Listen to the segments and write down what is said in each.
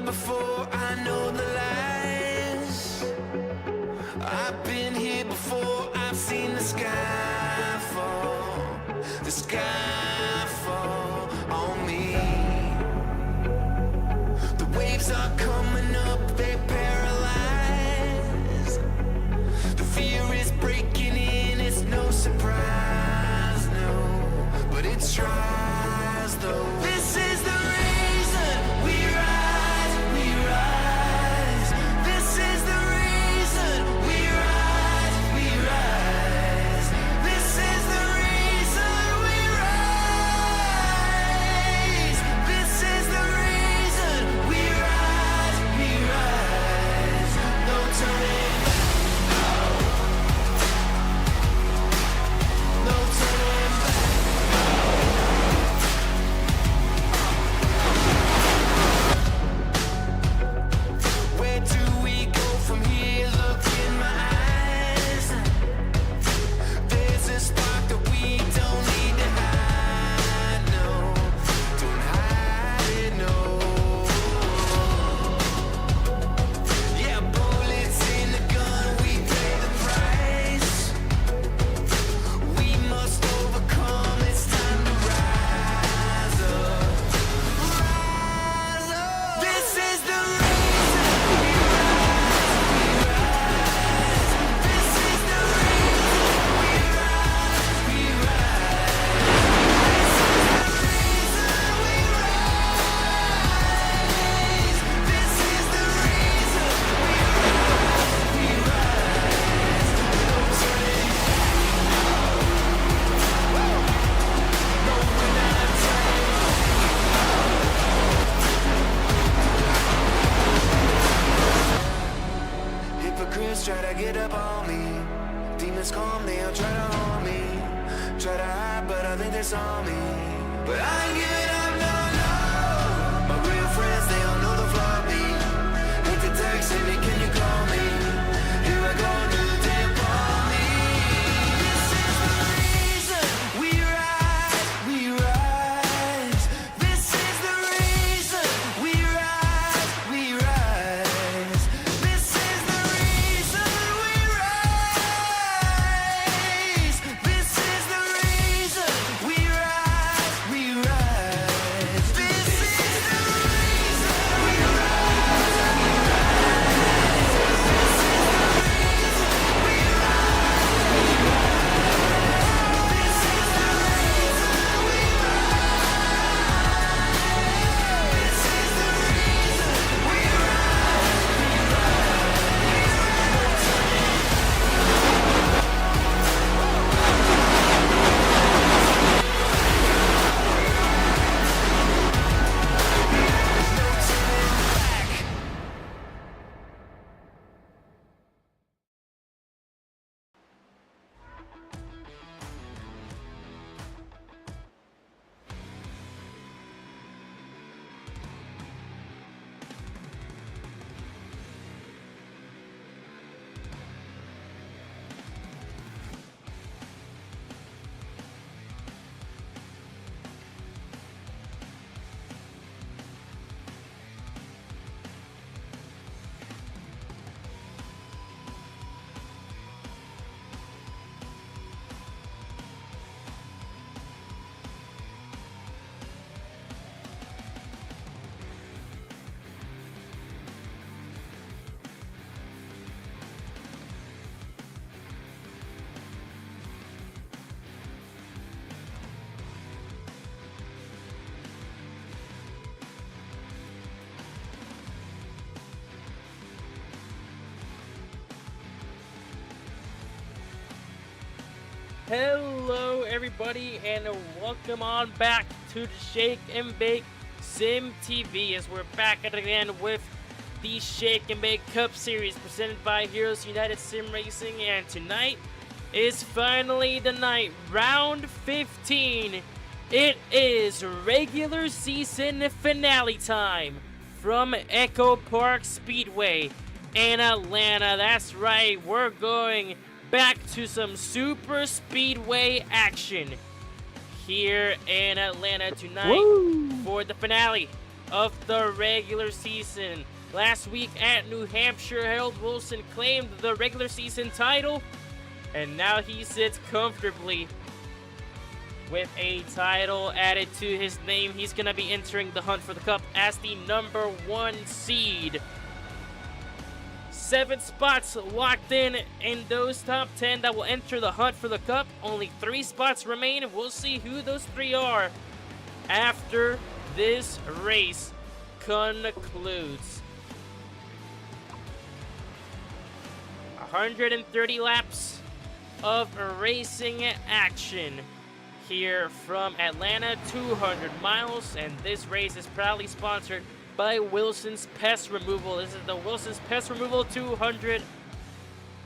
before I know the lies. I've been here before, I've seen the sky fall, the sky fall on me. The waves are coming up, they paralyze. The fear is breaking in, it's no surprise, no, but it's tries though. This is the reason we rise, we rise. This is the reason we rise, we rise. This is the reason we rise. This is the reason we rise, we rise. No turning back, no turning back. Where do we go from here? Look in my eyes. There's a spark that we don't need to hide, no. Don't hide it, no. Yeah, bullets in the gun, we pay the price. We must overcome, it's time to rise up. Rise up. This is the reason we rise. This is the reason we rise, we rise. This is the reason we rise. This is the reason we rise, we rise. No turning back. No, we're not turning. Hypocrites try to get up on me. Demons calm, they'll try to harm me. Try to hide, but I think they saw me. But I ain't giving up, no, no. My real friends, they all know the flaw in me. Hate to text me, can you call me? Here I go, new day upon me. This is the reason we rise, we rise. This is the reason we rise, we rise. This is the reason we rise. This is the reason we rise, we rise. This is the reason we Hello everybody and welcome on back to the Shake and Bake Sim TV as we're back at it again with the Shake and Bake Cup Series presented by Heroes United Sim Racing, and tonight is finally the night, round 15. It is regular season finale time from EchoPark Speedway in Atlanta. That's right, we're going back to some super speedway action here in Atlanta tonight. Woo! For the finale. of the regular season. Last week at New Hampshire, Harold Wilson claimed the regular season title, and now he sits comfortably with a title added to his name. He's going to be entering the hunt for the Cup as the number 1 seed. 7 spots locked in those top 10 that will enter the hunt for the Cup. Only 3 spots remain, and we'll see who those 3 are after this race concludes. 130 laps of racing action here from Atlanta, 200 miles, and this race is proudly sponsored by Wilson's Pest Removal. This is the Wilson's Pest Removal 200.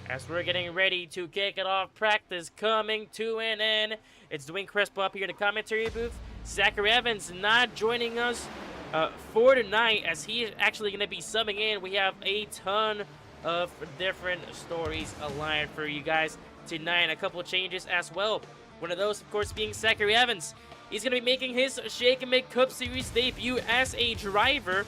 As we're getting ready to kick it off, practice coming to an end. It's Dwayne Crespo up here in the commentary booth. Zachary Evans not joining us for tonight, as he is actually going to be subbing in. We have a ton of different stories aligned for you guys tonight, and a couple of changes as well. One of those, of course, being Zachary Evans. He's going to be making his Shake and Bake Cup Series debut as a driver,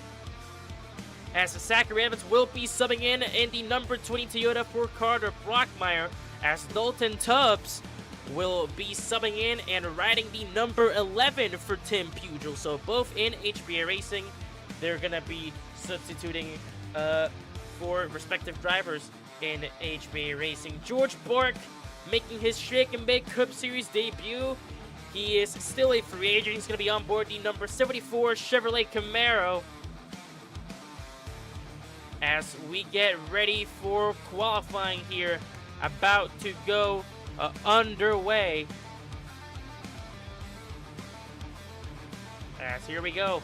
as Zachary Evans will be subbing in the number 20 Toyota for Carter Brockmeyer, as Dalton Tubbs will be subbing in and riding the number 11 for Tim Pugel. So both in HBA Racing, they're going to be substituting for respective drivers in HBA Racing. George Bork making his Shake and Bake Cup Series debut. He is still a free agent. He's going to be on board the number 74 Chevrolet Camaro as we get ready for qualifying here, about to go underway. As here we go.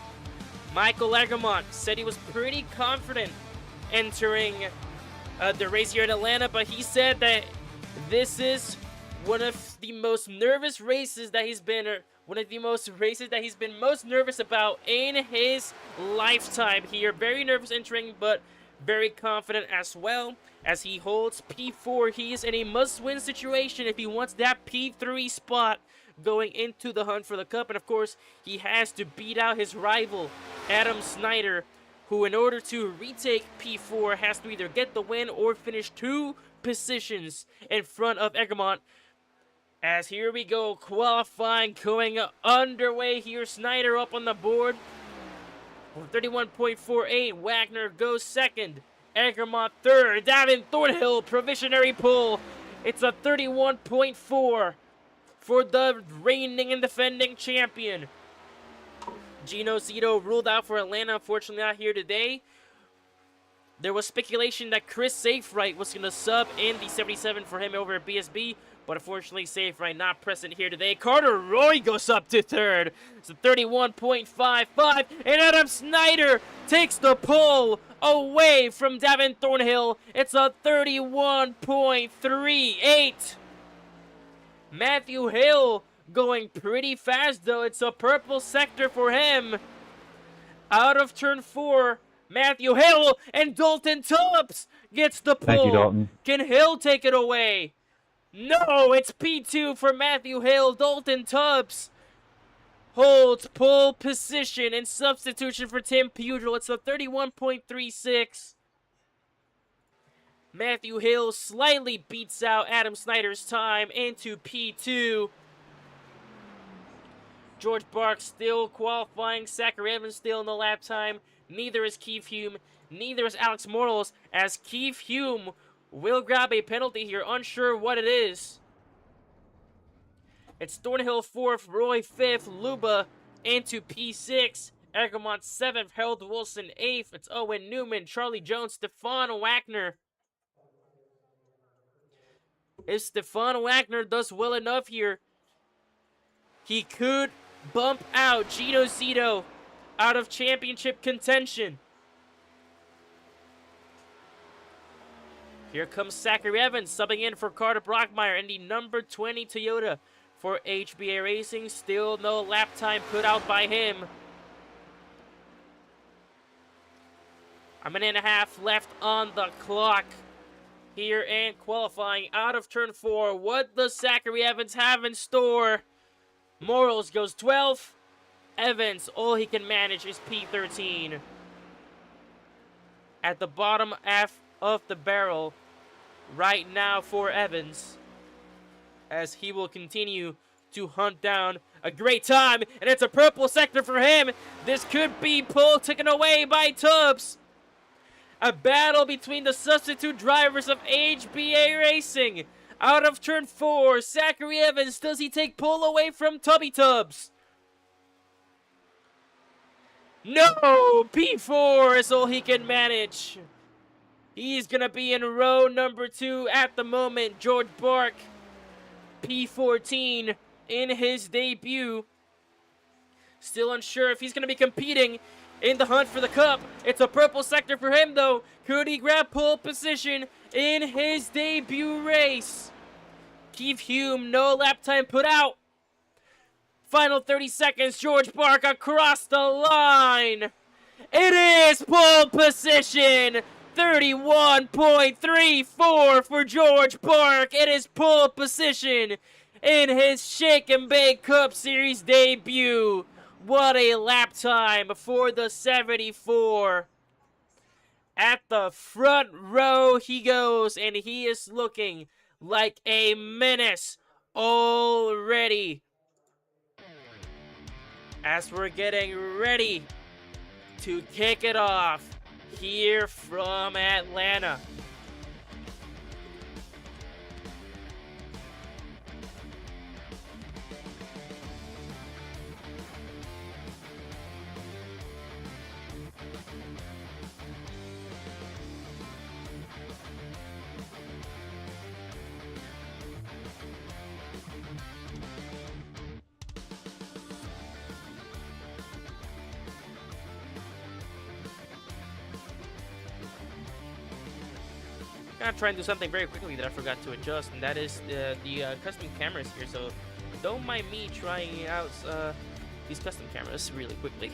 Michael Egremont said he was pretty confident entering the race here in Atlanta, but he said that this is one of the most nervous races that he's been, most nervous about in his lifetime here. Very nervous entering, but very confident as well, as he holds P4. He is in a must-win situation if he wants that P3 spot going into the hunt for the Cup. And of course, he has to beat out his rival, Adam Snyder, who, in order to retake P4, has to either get the win or finish 2 positions in front of Egremont. As here we go, qualifying going underway here. Snyder up on the board with 31.48. Wagner goes second. Egremont third. Davin Thornhill, provisionary pole. It's a 31.4 for the reigning and defending champion. Gino Zito ruled out for Atlanta, unfortunately not here today. There was speculation that Chris Safewright was going to sub in the 77 for him over at BSB, but unfortunately Safewright not present here today. Carter Roy goes up to third. It's a 31.55, and Adam Snyder takes the pull away from Davin Thornhill. It's a 31.38. Matthew Hill going pretty fast, though. It's a purple sector for him. Out of turn 4, Matthew Hill, and Dalton Tubbs gets the pull. Thank you, Dalton. Can Hill take it away? No, it's P2 for Matthew Hill. Dalton Tubbs holds pole position in substitution for Tim Pugel. It's a 31.36. Matthew Hill slightly beats out Adam Snyder's time into P2. George Bark still qualifying. Zachary Evans still in the lap time. Neither is Keith Hume. Neither is Alex Mortals, as Keith Hume will grab a penalty here. Unsure what it is. It's Thornhill 4th, Roy 5th, Luba into P6. Egremont 7th, Harold Wilson 8th. It's Owen Newman, Charlie Jones, Stefan Wagner. If Stefan Wagner does well enough here, he could bump out Gino Zito out of championship contention. Here comes Zachary Evans subbing in for Carter Brockmeyer in the number 20 Toyota for HBA Racing. Still no lap time put out by him. A minute and a half left on the clock here in qualifying. Out of turn 4, what does Zachary Evans have in store? Morals goes 12th. Evans, all he can manage is P13. At the bottom half of the barrel right now for Evans, as he will continue to hunt down a great time, and it's a purple sector for him. This could be pole taken away by Tubbs. A battle between the substitute drivers of HBA Racing. Out of turn 4, Zachary Evans, does he take pole away from Tubby Tubbs? No! P4 is all he can manage. He's gonna be in row number 2 at the moment. George Bark, P14 in his debut. Still unsure if he's gonna be competing in the hunt for the cup. It's a purple sector for him though. Could he grab pole position in his debut race? Keith Hume, no lap time put out. Final 30 seconds, George Bark across the line. It is pole position. 31.34 for George Bark. It is pole position in his Shake and Bake Cup Series debut. What a lap time for the 74. At the front row he goes, and he is looking like a menace already. As we're getting ready to kick it off here from Atlanta. I'm trying to do something very quickly that I forgot to adjust, and that is the custom cameras here. So don't mind me trying out these custom cameras really quickly.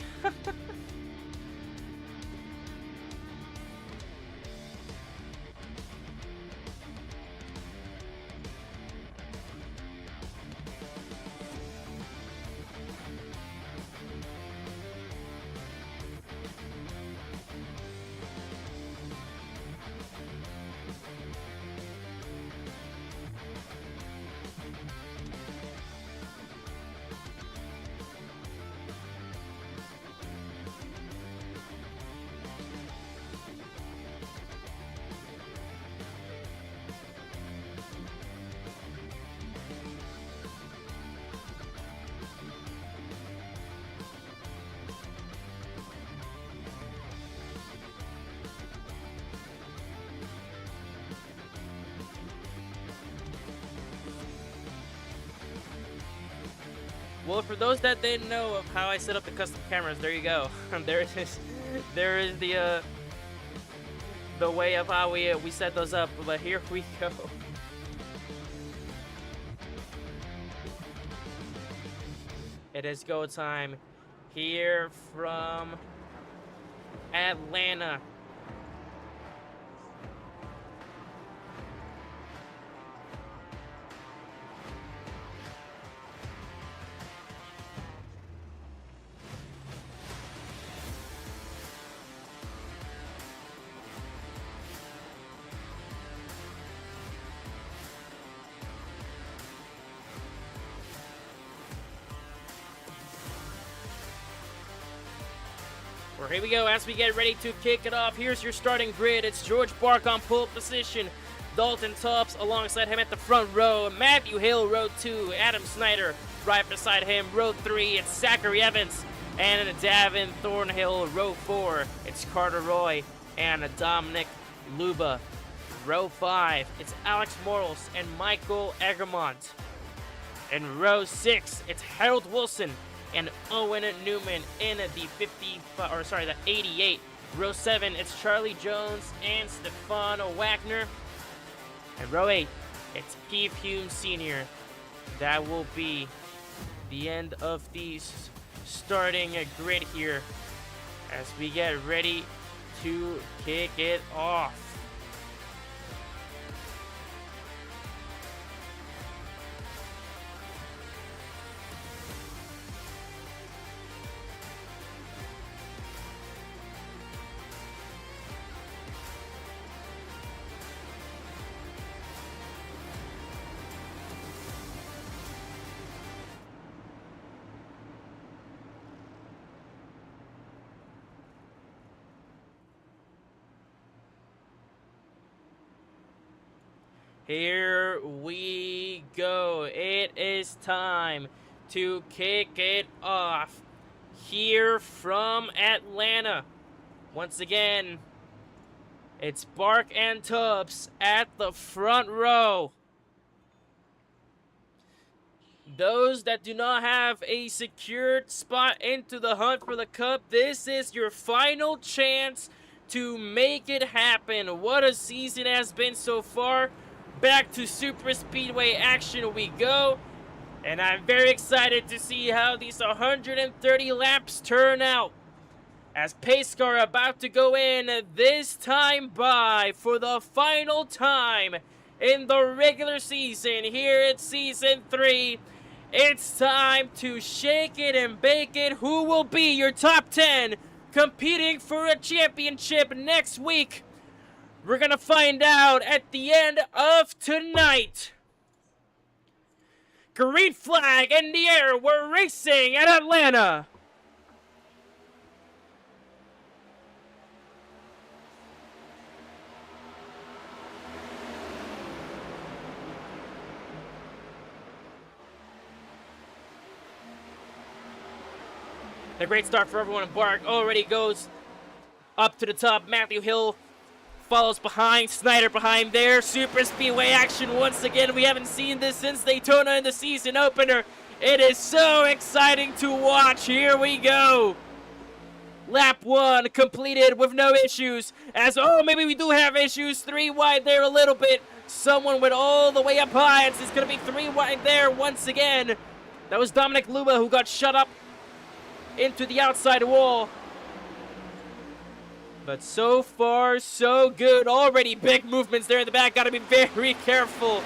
Well, for those that didn't know of how I set up the custom cameras, there you go. There is the way of how we set those up. But here we go. It is go time here from Atlanta. Well, here we go as we get ready to kick it off. Here's your starting grid. It's George Bark on pole position. Dalton Tubbs alongside him at the front row. Matthew Hill, row 2. Adam Snyder right beside him. Row 3, it's Zachary Evans. And Davin Thornhill, row 4. It's Carter Roy and Dominic Luba. Row 5, it's Alex Morals and Michael Egremont. In row 6, it's Harold Wilson and Owen Newman in the 88. Row 7, it's Charlie Jones and Stefan Wagner. And row 8, it's Keith Hume Sr. That will be the end of the starting grid here as we get ready to kick it off. Here we go. It is time to kick it off here from Atlanta. Once again, it's Bark and Tubbs at the front row. Those that do not have a secured spot into the hunt for the cup, this is your final chance to make it happen. What a season has been so far. Back to Super Speedway action we go. And I'm very excited to see how these 130 laps turn out. As pace car about to go in this time by for the final time in the regular season here at Season 3. It's time to shake it and bake it. Who will be your top 10 competing for a championship next week? We're going to find out at the end of tonight. Green flag in the air. We're racing at Atlanta. A great start for everyone in Bark. Already goes up to the top. Matthew Hill follows behind. Snyder behind there. Super Speedway action once again. We haven't seen this since Daytona in the season opener. It is so exciting to watch. Here we go. Lap 1 completed with no issues. Maybe we do have issues. 3 wide there a little bit. Someone went all the way up high. It's going to be 3 wide there once again. That was Dominic Luba who got shut up into the outside wall. But so far, so good. Already big movements there in the back. Got to be very careful.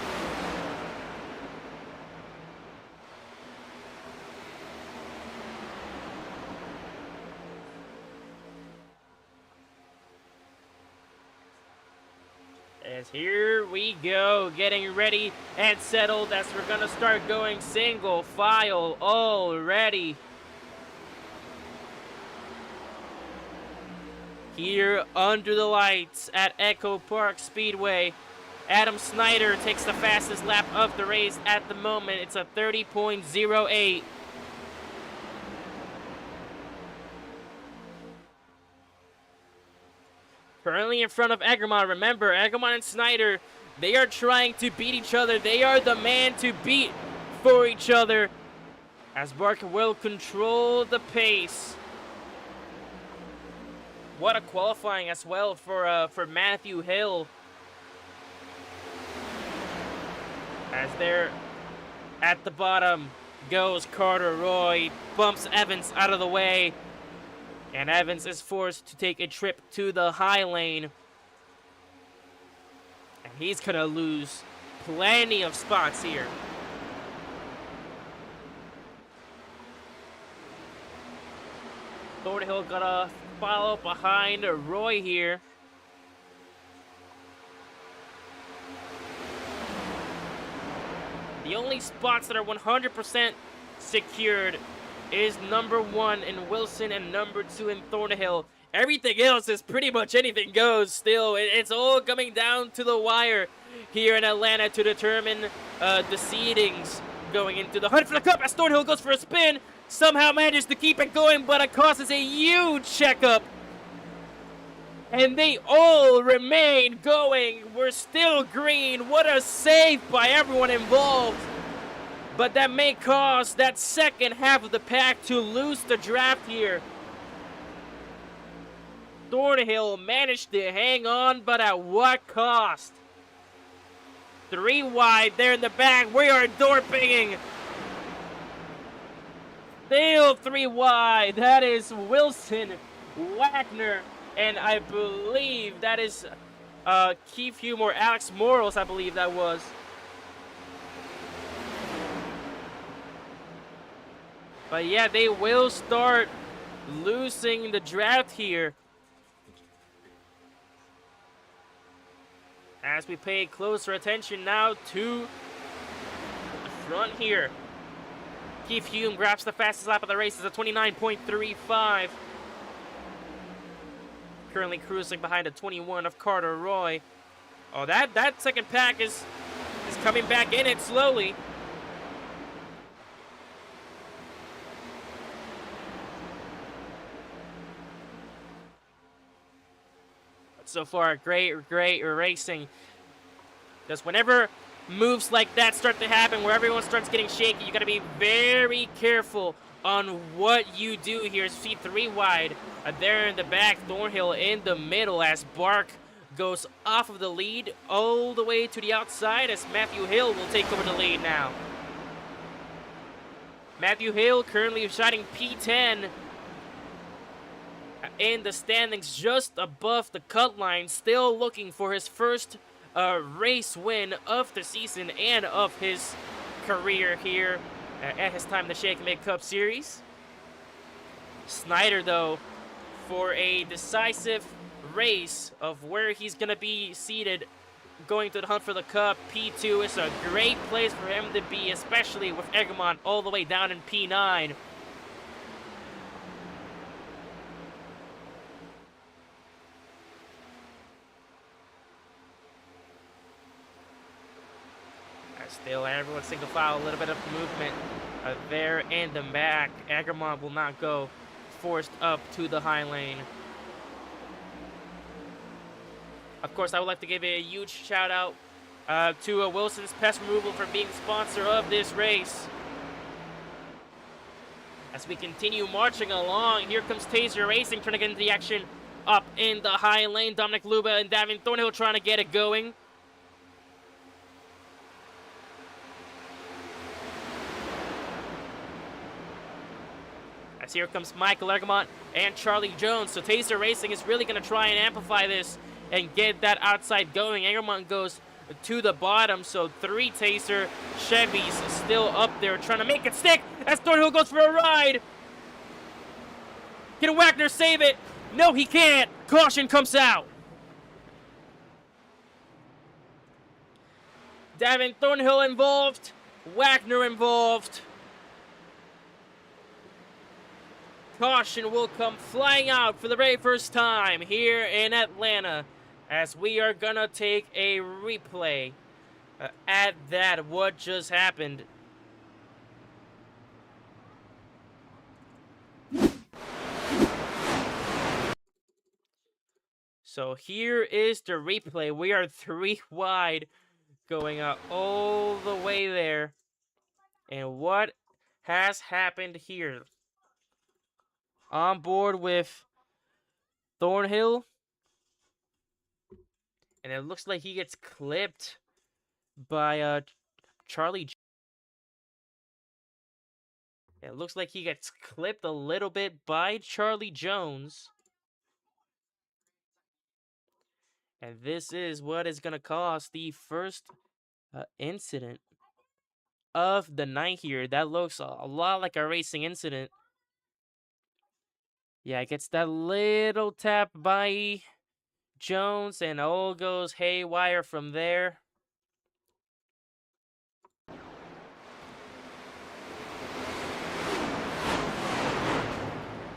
As here we go, getting ready and settled as we're going to start going single file already. Here under the lights at EchoPark Speedway, Adam Snyder takes the fastest lap of the race at the moment. It's a 30.08. Currently in front of Egermont. Remember, Egermont and Snyder, they are trying to beat each other. They are the man to beat for each other. As Barker will control the pace. What a qualifying as well for Matthew Hill. As they're at the bottom goes Carter Roy, bumps Evans out of the way, and Evans is forced to take a trip to the high lane. And he's gonna lose plenty of spots here. Thornhill got a follow behind Roy here. The only spots that are 100% secured is number 1 in Wilson and number 2 in Thornhill. Everything else is pretty much anything goes still. It's all coming down to the wire here in Atlanta to determine the seedings going into the hunt for the cup as Thornhill goes for a spin. Somehow manages to keep it going, but it causes a huge checkup. And they all remain going. We're still green. What a save by everyone involved. But that may cause that second half of the pack to lose the draft here. Thornhill managed to hang on, but at what cost? 3 wide there in the back. We are door pinging. Still 3 wide. That is Wilson, Wagner, and I believe that is Keith Hume or Alex Morals, I believe that was. But yeah, they will start losing the draft here. As we pay closer attention now to the front here. Keith Hume grabs the fastest lap of the race. It's a 29.35. Currently cruising behind a 21 of Carter Roy. Oh, that second pack is He's coming back in it slowly. But so far, great racing. Because whenever moves like that start to happen, where everyone starts getting shaky, you got to be very careful on what you do here. See 3 wide there in the back, Thornhill in the middle as Bark goes off of the lead all the way to the outside as Matthew Hill will take over the lead now. Matthew Hill currently shining P10 in the standings just above the cut line, still looking for his first race win of the season and of his career here at his time in the Shake and Bake Cup Series. Snyder, though, for a decisive race of where he's going to be seated going to the hunt for the Cup. P2 is a great place for him to be, especially with Egremont all the way down in P9. Still, everyone single file, a little bit of movement there in the back. Egremont will not go, forced up to the high lane. Of course, I would like to give a huge shout out to Wilson's Pest Removal for being the sponsor of this race. As we continue marching along, here comes Taser Racing trying to get into the action up in the high lane. Dominic Luba and Davin Thornhill trying to get it going. As here comes Michael Egremont and Charlie Jones. So Taser Racing is really going to try and amplify this and get that outside going. Egremont goes to the bottom, so 3 Taser Chevys still up there trying to make it stick as Thornhill goes for a ride. Can Wagner save it? No, he can't. Caution comes out. Davin Thornhill involved. Wagner involved. Caution will come flying out for the very first time here in Atlanta as we are gonna take a replay at that what just happened. So here is the replay. We are 3 wide going all the way there. And what has happened here? On board with Thornhill. And it looks like he gets clipped by Charlie. It looks like he gets clipped a little bit by Charlie Jones. And this is what is going to cause the first incident of the night here. That looks a lot like a racing incident. Yeah, it gets that little tap by Jones, and all goes haywire from there.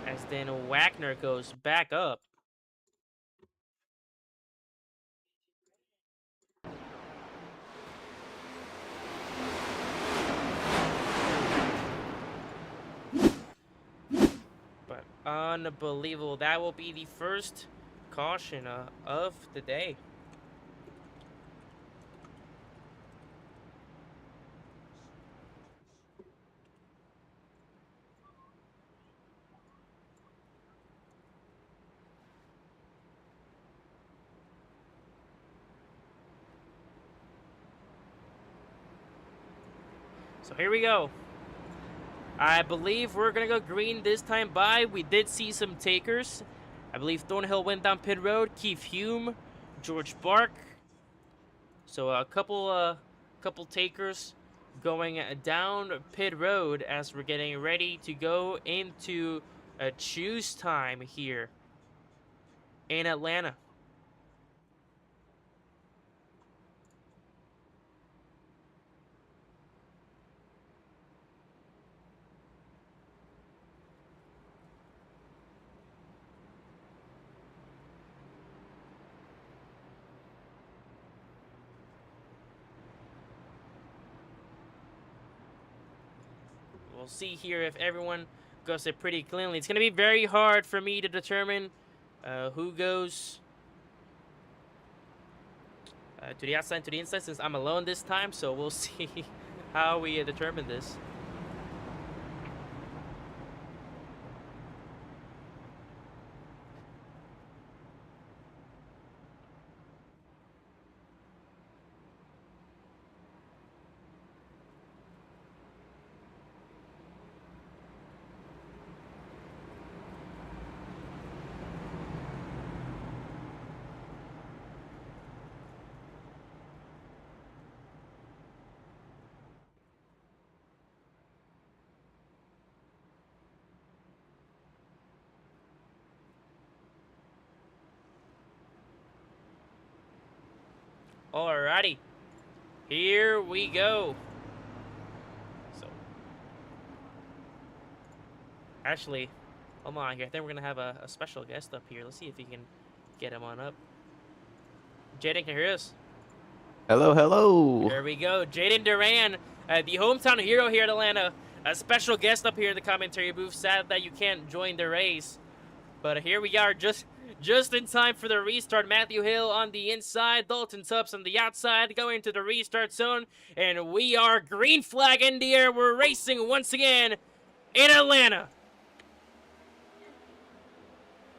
As then Wagner goes back up. But unbelievable. That will be the first caution of the day. So here we go. I believe we're going to go green this time by. We did see some takers. I believe Thornhill went down pit road. Keith Hume, George Bark. So a couple takers going down pit road as we're getting ready to go into a choose time here in Atlanta. we'll see here if everyone goes it pretty cleanly. It's going to be very hard for me to determine who goes to the outside, to the inside, since I'm alone this time. So we'll see how we determine this. Alrighty, here we go. So, actually, hold on here. I think we're gonna have a special guest up here. Let's see if we can get him on up. Jaden, can you hear us? Hello, hello. There we go. Jaden Duran, the hometown hero here in Atlanta. A special guest up here in the commentary booth. Sad that you can't join the race. But here we are, just in time for the restart. Matthew Hill on the inside, Dalton Tubbs on the outside, going to the restart zone. And we are green flag in the air. We're racing once again in Atlanta.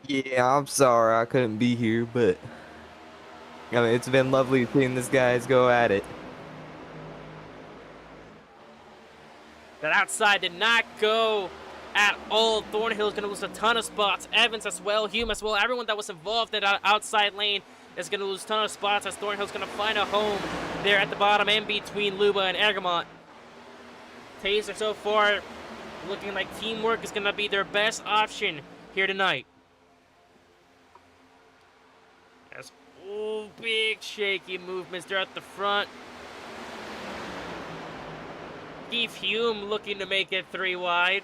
Yeah, I'm sorry I couldn't be here, but I mean, it's been lovely seeing these guys go at it. That outside did not go at all. Thornhill's going to lose a ton of spots. Evans as well, Hume as well. Everyone that was involved in that outside lane is going to lose a ton of spots as Thornhill's going to find a home there at the bottom in between Luba and Egremont. Taser so far looking like teamwork is going to be their best option here tonight. As big shaky movements there at the front. Keith Hume looking to make it 3 wide.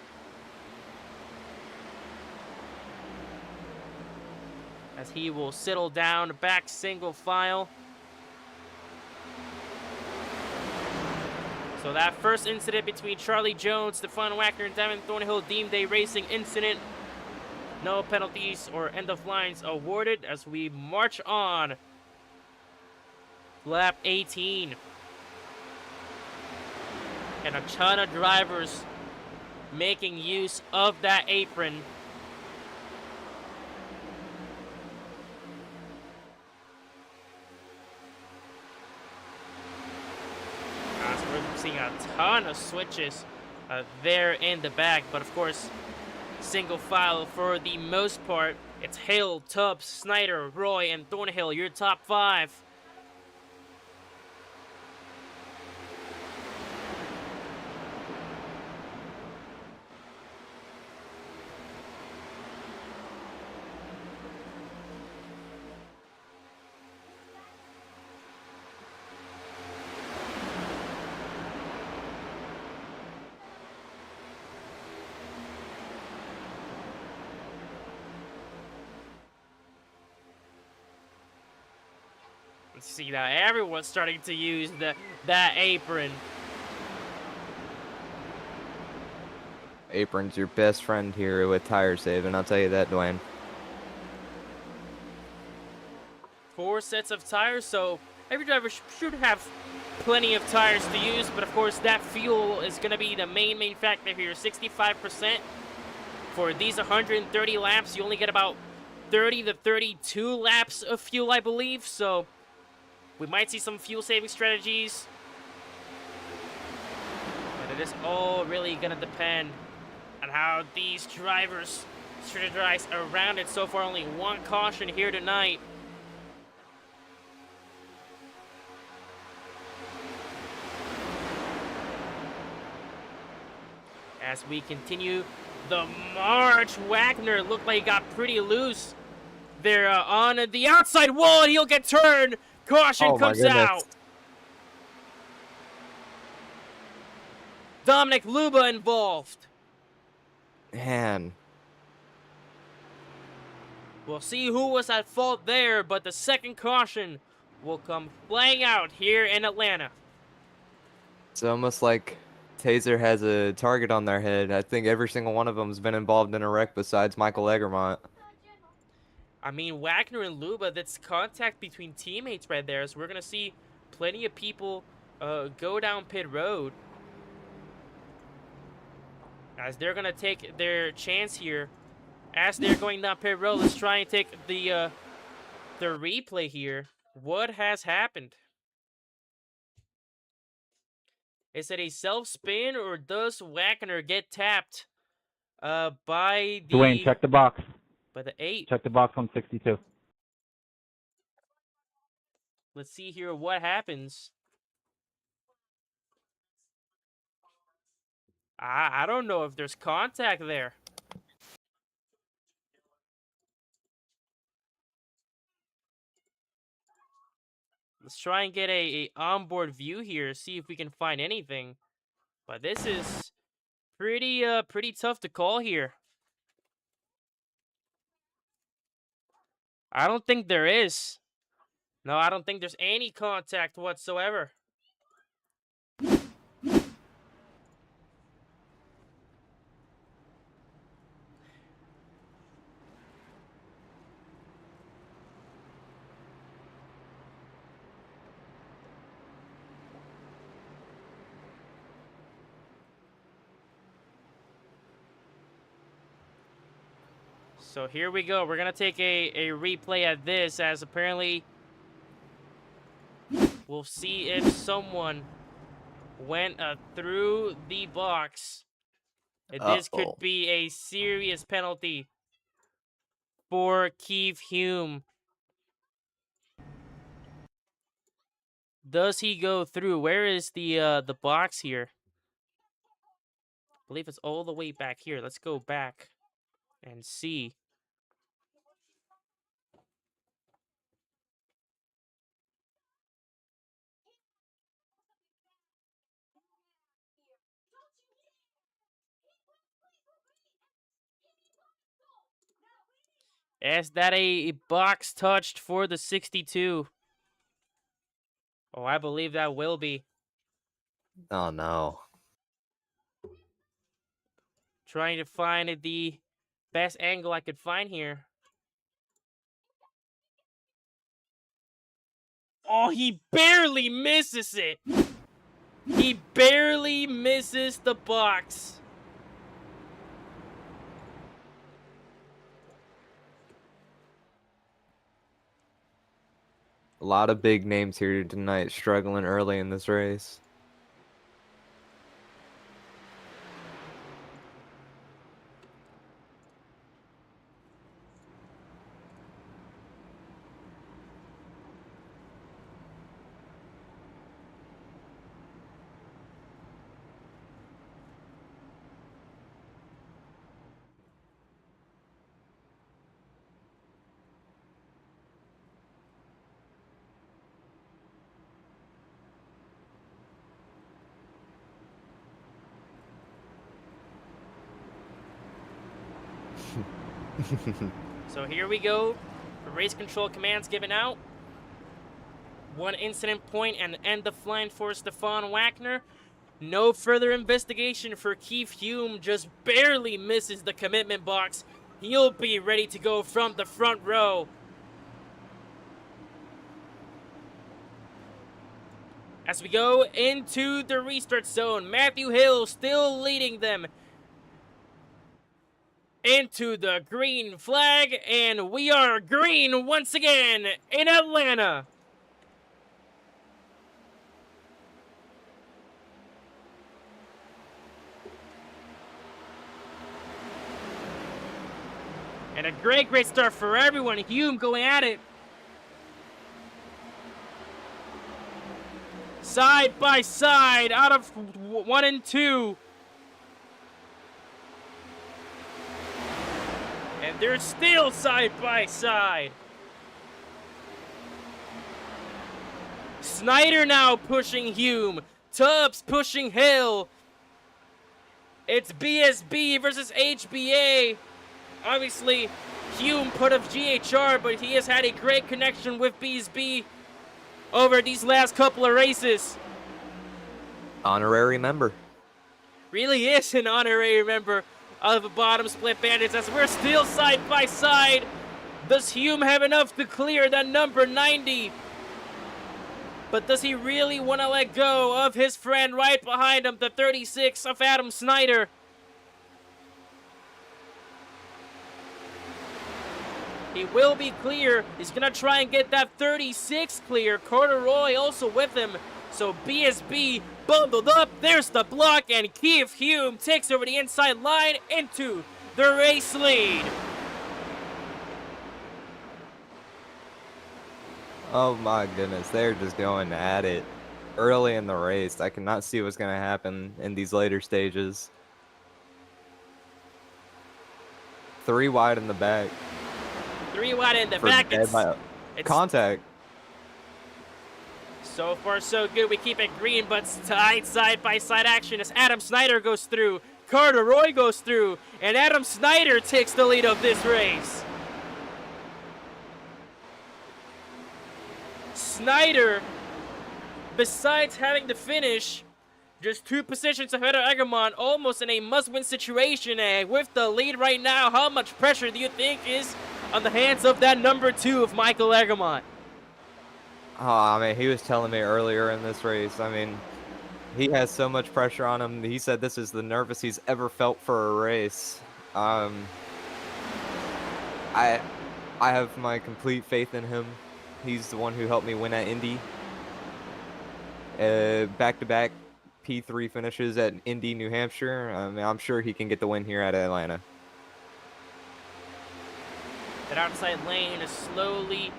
As he will settle down back single file. So that first incident between Charlie Jones, Stefan Wagner, and Devin Thornhill deemed a racing incident. No penalties or end of lines awarded as we march on. Lap 18. And a ton of drivers making use of that apron. So we're seeing a ton of switches there in the back, but of course, single file for the most part. It's Hill, Tubbs, Snyder, Roy, and Thornhill, your top 5. See now everyone's starting to use that apron. Apron's your best friend here with tire saving, I'll tell you that, Dwayne. 4 sets of tires, so every driver should have plenty of tires to use, but of course that fuel is going to be the main factor here. 65% for these 130 laps. You only get about 30 to 32 laps of fuel, I believe, so we might see some fuel-saving strategies. But it is all really going to depend on how these drivers strategize around it. So far, only 1 caution here tonight. As we continue the march, Wagner looked like he got pretty loose there on the outside wall, and he'll get turned. Caution comes out. Dominic Luba involved. Man. We'll see who was at fault there, but the second caution will come playing out here in Atlanta. It's almost like Taser has a target on their head. I think every single one of them's been involved in a wreck besides Michael Egermont. I mean, Wagner and Luba, that's contact between teammates right there. So we're going to see plenty of people go down pit road. As they're going to take their chance here. As they're going down pit road, let's try and take the replay here. What has happened? Is it a self-spin, or does Wagner get tapped by the... Dwayne, check the box. By the 8. Check the box on 62. Let's see here what happens. I don't know if there's contact there. Let's try and get a onboard view here, see if we can find anything. But this is pretty tough to call here. I don't think there is. No, I don't think there's any contact whatsoever. So here we go. We're going to take a replay at this, as apparently we'll see if someone went through the box. This could be a serious penalty for Keith Hume. Does he go through? Where is the box here? I believe it's all the way back here. Let's go back and see. Is that a box touched for the 62? Oh, I believe that will be. Oh, no. Trying to find the best angle I could find here. Oh, he barely misses it. He barely misses the box. A lot of big names here tonight struggling early in this race. So here we go. The race control commands given out. 1 incident point and end of line for Stefan Wagner. No further investigation for Keith Hume. Just barely misses the commitment box. He'll be ready to go from the front row. As we go into the restart zone, Matthew Hill still leading them into the green flag, and we are green once again in Atlanta. And a great start for everyone. Hume going at it. Side by side out of 1 and 2. And they're still side by side. Snyder now pushing Hume. Tubbs pushing Hill. It's BSB versus HBA. Obviously, Hume put up GHR, but he has had a great connection with BSB over these last couple of races. Honorary member. really is an honorary member of the Bottom Split Bandits, as we're still side by side. Does Hume have enough to clear that number 90? But does he really want to let go of his friend right behind him, the 36 of Adam Snyder? He will be clear. He's going to try and get that 36 clear. Corduroy also with him. So BSB bundled up. There's the block, and Keith Hume takes over the inside line into the race lead. Oh my goodness, they're just going at it early in the race. I cannot see what's going to happen in these later stages. 3 wide in the back. 3 wide in the back. It's contact. So far, so good. We keep it green, but tight side-by-side action as Adam Snyder goes through, Corduroy goes through, and Adam Snyder takes the lead of this race. Snyder, besides having the finish, just 2 positions ahead of Egermont, almost in a must-win situation. And with the lead right now, how much pressure do you think is on the hands of that number 2 of Michael Egermont? Oh, I mean, he was telling me earlier in this race, I mean, he has so much pressure on him. He said this is the nervous he's ever felt for a race. I have my complete faith in him. He's the one who helped me win at Indy. Back-to-back P3 finishes at Indy, New Hampshire. I mean, I'm sure he can get the win here at Atlanta. That outside lane is slowly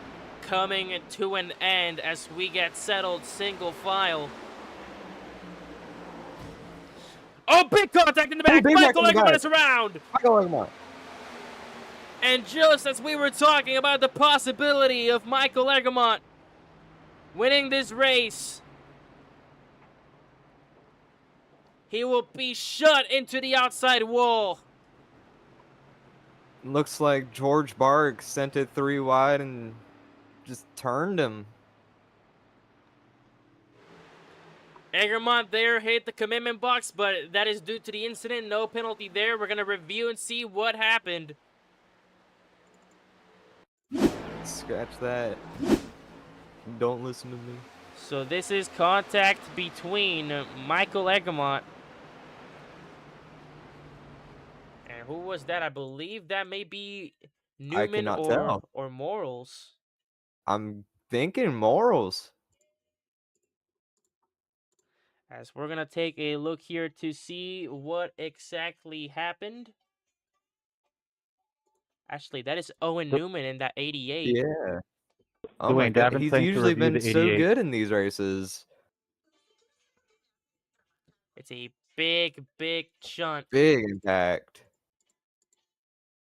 coming to an end as we get settled single file. Oh, big contact in the back. Michael Egermont is around. Michael Egermont. And just as we were talking about the possibility of Michael Egermont winning this race, he will be shut into the outside wall. Looks like George Bark sent it 3 wide and just turned him. Egermont there hit the commitment box, but that is due to the incident. No penalty there. We're going to review and see what happened. Scratch that. Don't listen to me. So this is contact between Michael Egermont. And who was that? I believe that may be Newman or Morals. I'm thinking Morals. As we're going to take a look here to see what exactly happened. Actually, that is Owen Newman in that 88. Yeah. Oh my God. He's usually been so good in these races. It's a big, big chunt. Big impact.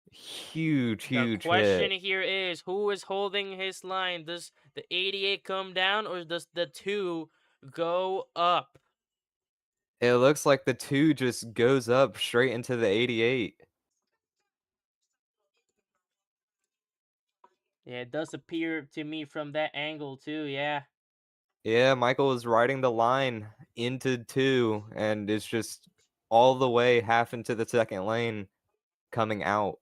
Huge The question hit. here is, who is holding his line? Does the 88 come down or does the 2 go up? It looks like the 2 just goes up straight into the 88. Yeah, it does appear to me from that angle too, yeah. Yeah, Michael is riding the line into 2, and it's just all the way half into the second lane coming out.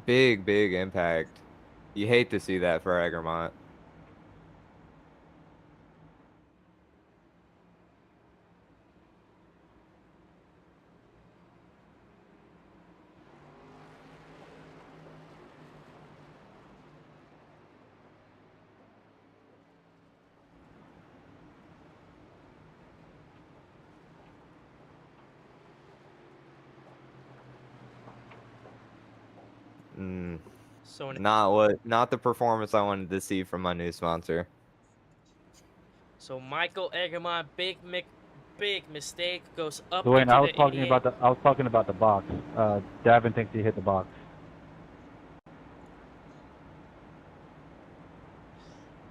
Big impact. You hate to see that for Egermont. So not the performance I wanted to see from my new sponsor. So Michael Egermont, big mistake, goes up Dwayne, into I was the talking 88. about the box. Davin thinks he hit the box.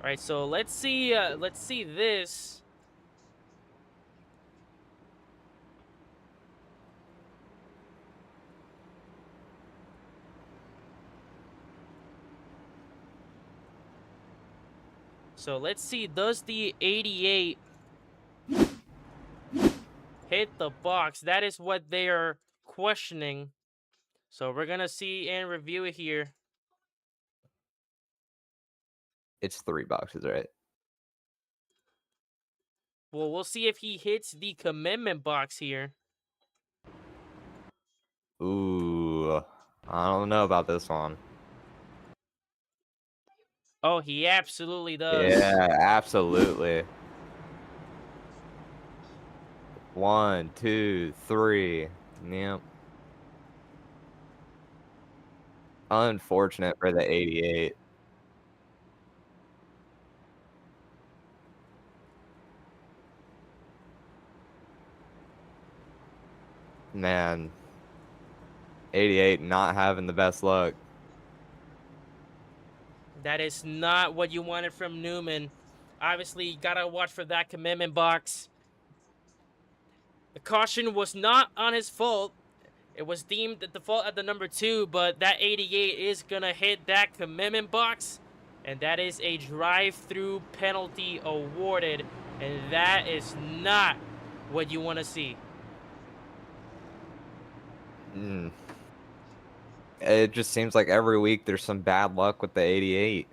All right, so let's see this. So let's see, does the 88 hit the box. That is what they are questioning. So we're going to see and review it here. It's 3 boxes, right? Well, we'll see if he hits the commitment box here. Ooh, I don't know about this one. Oh, he absolutely does. Yeah, absolutely. 1, 2, 3. Yep. Unfortunate for the 88. Man, 88 not having the best luck. That is not what you wanted from Newman. Obviously, you gotta watch for that commitment box. The caution was not on his fault. It was deemed at the fault at the number 2, but that 88 is gonna hit that commitment box, and that is a drive-through penalty awarded, and that is not what you want to see. It just seems like every week there's some bad luck with the 88.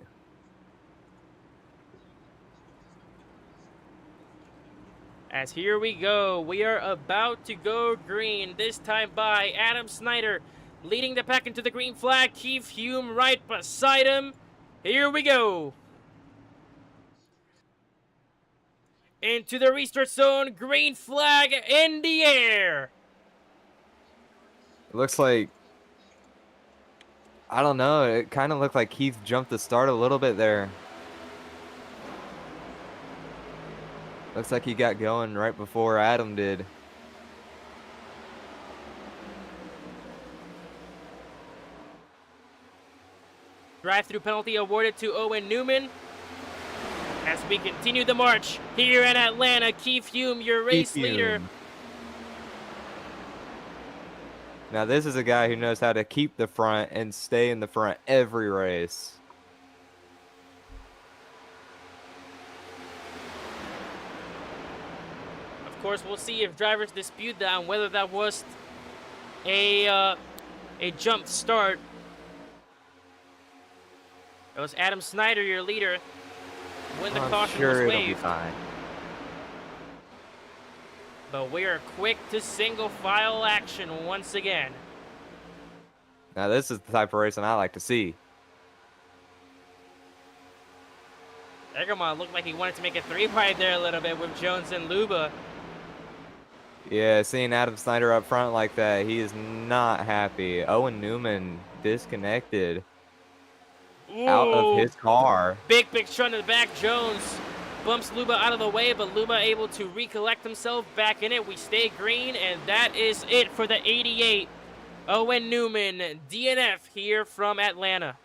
As here we go, we are about to go green, this time by Adam Snyder, leading the pack into the green flag, Keith Hume right beside him. Here we go. Into the restart zone, green flag in the air. It looks like, I don't know, it kind of looked like Keith jumped the start a little bit there. Looks like he got going right before Adam did. Drive-through penalty awarded to Owen Newman. As we continue the march here in Atlanta, Keith Hume, your race leader. Now this is a guy who knows how to keep the front and stay in the front every race. Of course, we'll see if drivers dispute that and whether that was a jump start. It was Adam Snyder, your leader, when the caution was it'll be waived. fine. But we are quick to single file action once again. Now this is the type of racing I like to see. Egermont looked like he wanted to make a 3-wide there a little bit with Jones and Luba. Yeah, seeing Adam Snyder up front like that, he is not happy. Owen Newman disconnected out of his car. Big shot in the back. Jones bumps Luba out of the way, but Luba able to recollect himself back in it. We stay green, and that is it for the 88. Owen Newman, DNF here from Atlanta.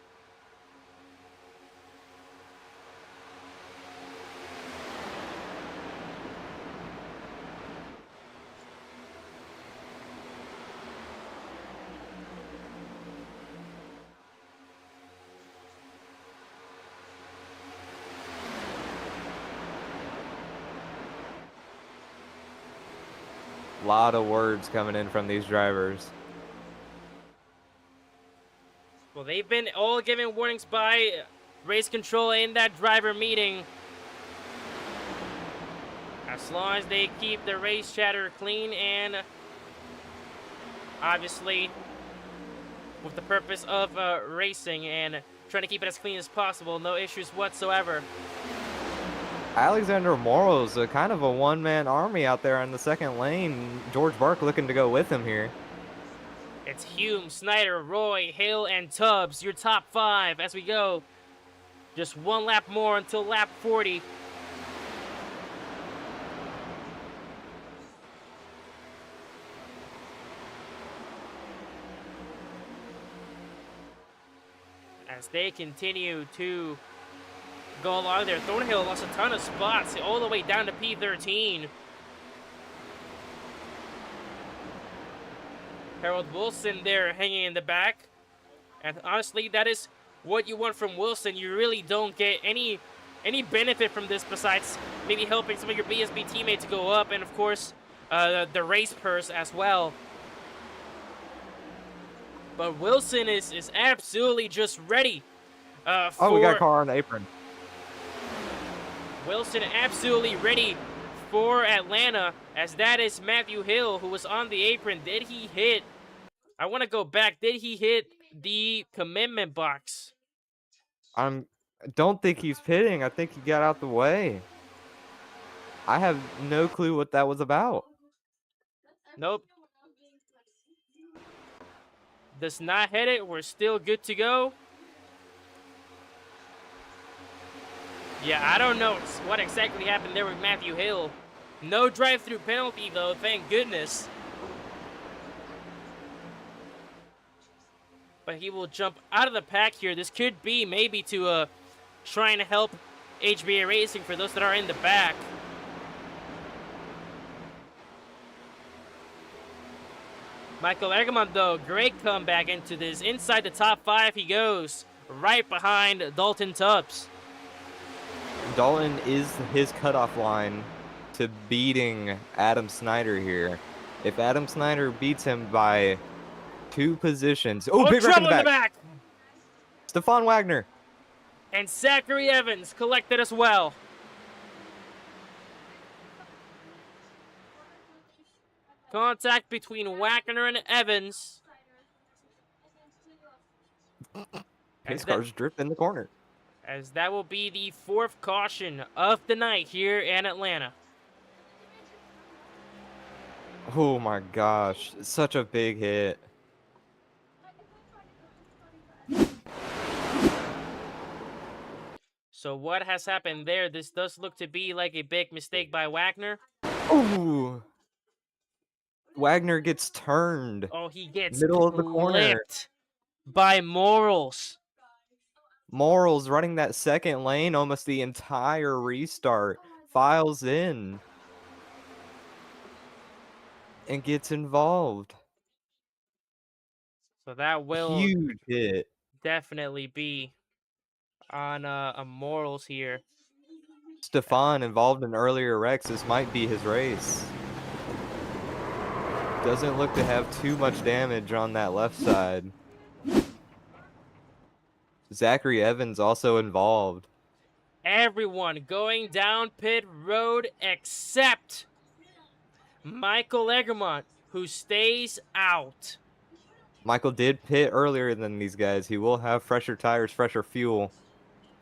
A lot of words coming in from these drivers. Well, they've been all given warnings by race control in that driver meeting. As long as they keep the race chatter clean and obviously with the purpose of racing and trying to keep it as clean as possible, no issues whatsoever. Alexander Morrow's a kind of a one-man army out there in the second lane. George Bark looking to go with him here. It's Hume, Snyder, Roy, Hill, and Tubbs, your top 5 as we go. Just one lap more until lap 40. As they continue to go along there, Thornhill lost a ton of spots all the way down to P13. Harold Wilson there hanging in the back. And honestly, that is what you want from Wilson. You really don't get any benefit from this besides maybe helping some of your BSB teammates go up. And of course, the race purse as well. But Wilson is absolutely just ready. Oh, we got a car on the apron. Wilson absolutely ready for Atlanta, as that is Matthew Hill, who was on the apron. Did he hit? I want to go back. Did he hit the commitment box? I don't think he's pitting. I think he got out the way. I have no clue what that was about. Nope. Does not hit it. We're still good to go. Yeah, I don't know what exactly happened there with Matthew Hill. No drive-through penalty, though, thank goodness. But he will jump out of the pack here. This could be maybe to try and help HBA Racing for those that are in the back. Michael Egerman, though, great comeback into this. Inside the top 5 he goes, right behind Dalton Tubbs. Dalton is his cutoff line to beating Adam Snyder here. If Adam Snyder beats him by 2 positions... Oh, big wreck in the back! Stefan Wagner. And Zachary Evans collected as well. Contact between Wagner and Evans. His car's drifting in the corner. As that will be the 4th caution of the night here in Atlanta. Oh my gosh, such a big hit. So what has happened there? This does look to be like a big mistake by Wagner. Ooh. Wagner gets turned. Oh, he gets middle of the corner by Morals. Morals running that second lane almost the entire restart. Files in. And gets involved. So that will huge hit. Definitely be on a Morals here. Stefan involved in earlier wrecks. This might be his race. Doesn't look to have too much damage on that left side. Zachary Evans also involved. Everyone going down pit road except Michael Egermont, who stays out. Michael did pit earlier than these guys. He will have fresher tires, fresher fuel.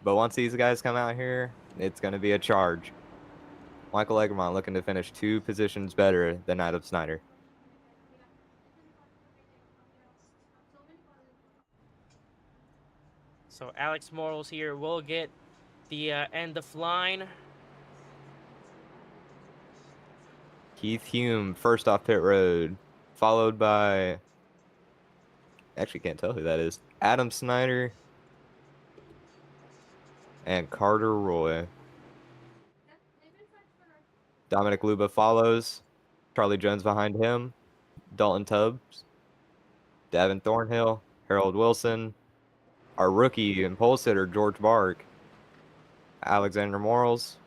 But once these guys come out here, it's going to be a charge. Michael Egermont looking to finish 2 positions better than Adam Snyder. So Alex Morals here will get the end of line. Keith Hume, first off pit road, followed by... Actually can't tell who that is. Adam Snyder and Carter Roy. Dominic Luba follows. Charlie Jones behind him. Dalton Tubbs. Davin Thornhill. Harold Wilson. Our rookie and pole sitter, George Bark. Alexander Morals.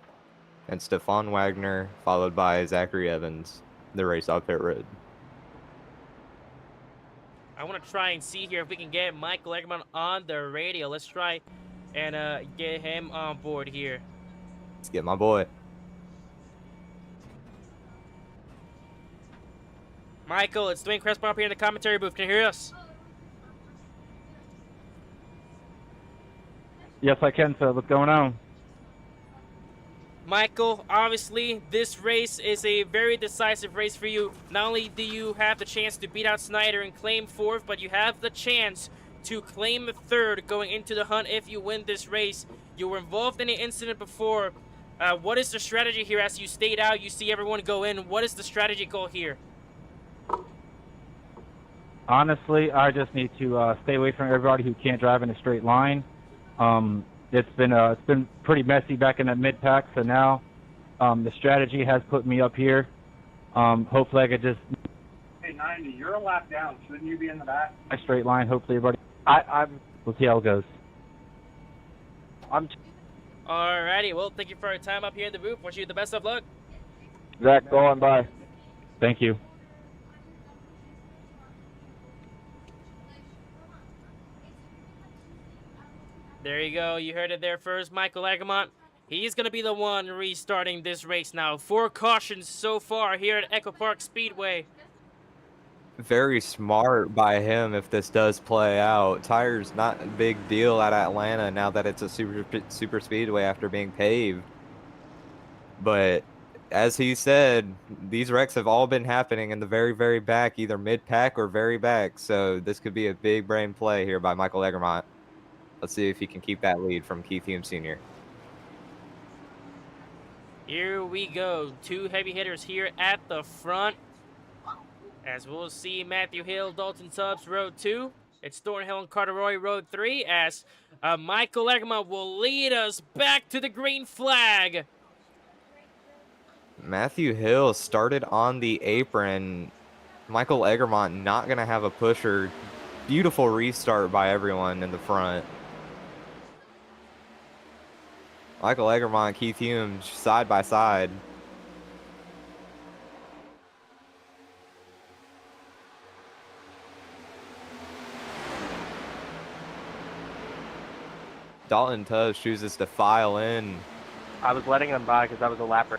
And Stefan Wagner, followed by Zachary Evans. The race off pit road. I want to try and see here if we can get Michael Egerman on the radio. Let's try and get him on board here. Let's get my boy. Michael, it's Dwayne Crespo up here in the commentary booth. Can you hear us? Yes, I can, sir. What's going on? Michael, obviously, this race is a very decisive race for you. Not only do you have the chance to beat out Snyder and claim 4th, but you have the chance to claim 3rd going into the hunt if you win this race. You were involved in an incident before. What is the strategy here as you stayed out? You see everyone go in. What is the strategy goal here? Honestly, I just need to stay away from everybody who can't drive in a straight line. It's been pretty messy back in that mid-pack, so now the strategy has put me up here. Hopefully I could just... Hey, 90, you're a lap down. Shouldn't you be in the back? A straight line, hopefully everybody... We'll see how it goes. Alrighty, well, thank you for your time up here in the booth. Wish you the best of luck. Zach, go on by. Thank you. There you go. You heard it there first. Michael Egamont. He's going to be the one restarting this race now. 4 cautions so far here at EchoPark Speedway. Very smart by him if this does play out. Tires not a big deal at Atlanta now that it's a super speedway after being paved. But as he said, these wrecks have all been happening in the very, very back, either mid-pack or very back. So this could be a big brain play here by Michael Egermont. Let's see if he can keep that lead from Keith Hume Sr. Here we go. 2 heavy hitters here at the front. As we'll see Matthew Hill, Dalton Tubbs, Road 2. It's Thornhill and Carteroy, Road 3, as Michael Egermont will lead us back to the green flag. Matthew Hill started on the apron. Michael Egermont not going to have a pusher. Beautiful restart by everyone in the front. Michael Egermont, Keith Hume, side by side. Dalton Tubbs chooses to file in. I was letting them by because I was a lapper.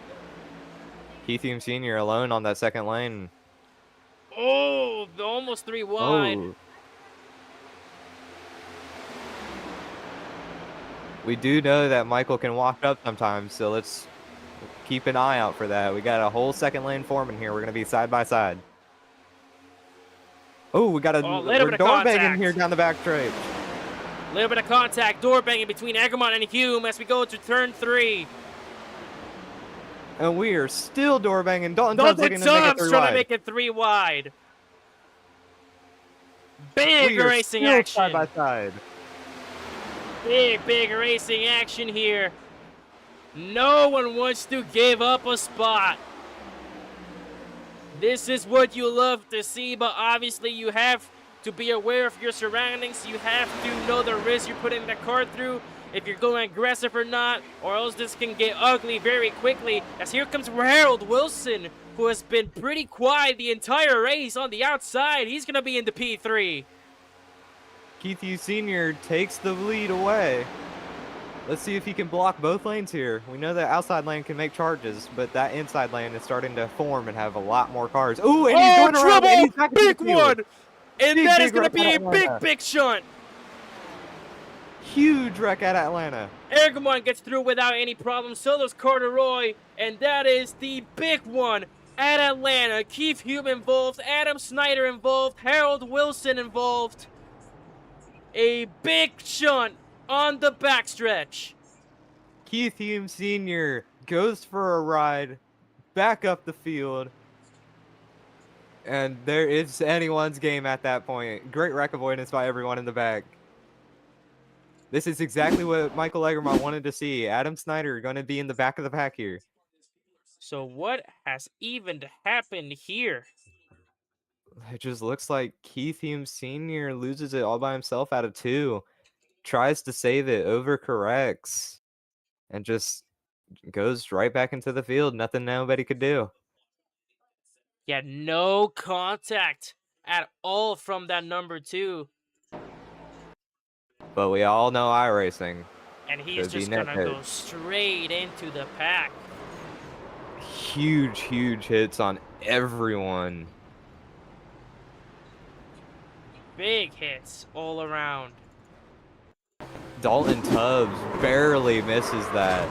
Keith Hume Sr. alone on that second lane. Oh, almost 3 wide. Oh. We do know that Michael can walk up sometimes, so let's keep an eye out for that. We got a whole second lane foreman here. We're going to be side by side. Oh, we got a little bit of door banging contact here down the back straight. A little bit of contact, door banging between Egermont and Hume as we go to turn 3. And we are still door banging. Dalton Tubbs looking to make it 3 trying wide. to make it 3 wide. Big We are racing still action. side by side. Big racing action here. No one wants to give up a spot. This is what you love to see, but obviously you have to be aware of your surroundings. You have to know the risk you're putting the car through, if you're going aggressive or not, or else this can get ugly very quickly. As here comes Harold Wilson, who has been pretty quiet the entire race on the outside. He's going to be in the P3. Keith Hume Sr. takes the lead away. Let's see if he can block both lanes here. We know that outside lane can make charges, but that inside lane is starting to form and have a lot more cars. Ooh, and he's going around. And he's back into Big the field. one! And Big, that big is going to wreck be at a big, Atlanta. big shunt. Huge wreck at Atlanta. Egermont gets through without any problem. So does Carteroy. And that is the big one at Atlanta. Keith Hume involved. Adam Snyder involved. Harold Wilson involved. A big shunt on the backstretch. Keith Hume Sr. goes for a ride back up the field. And there is anyone's game at that point. Great wreck avoidance by everyone in the back. This is exactly what Michael Egermont wanted to see. Adam Snyder going to be in the back of the pack here. So what has even happened here? It just looks like Keith Hume Sr. loses it all by himself out of 2. Tries to save it, overcorrects, and just goes right back into the field. Nothing nobody could do. Yeah, no contact at all from that number 2. But we all know iRacing. And he's Could be just going to net go hits. straight into the pack. Huge hits on everyone. Big hits all around. Dalton Tubbs barely misses that.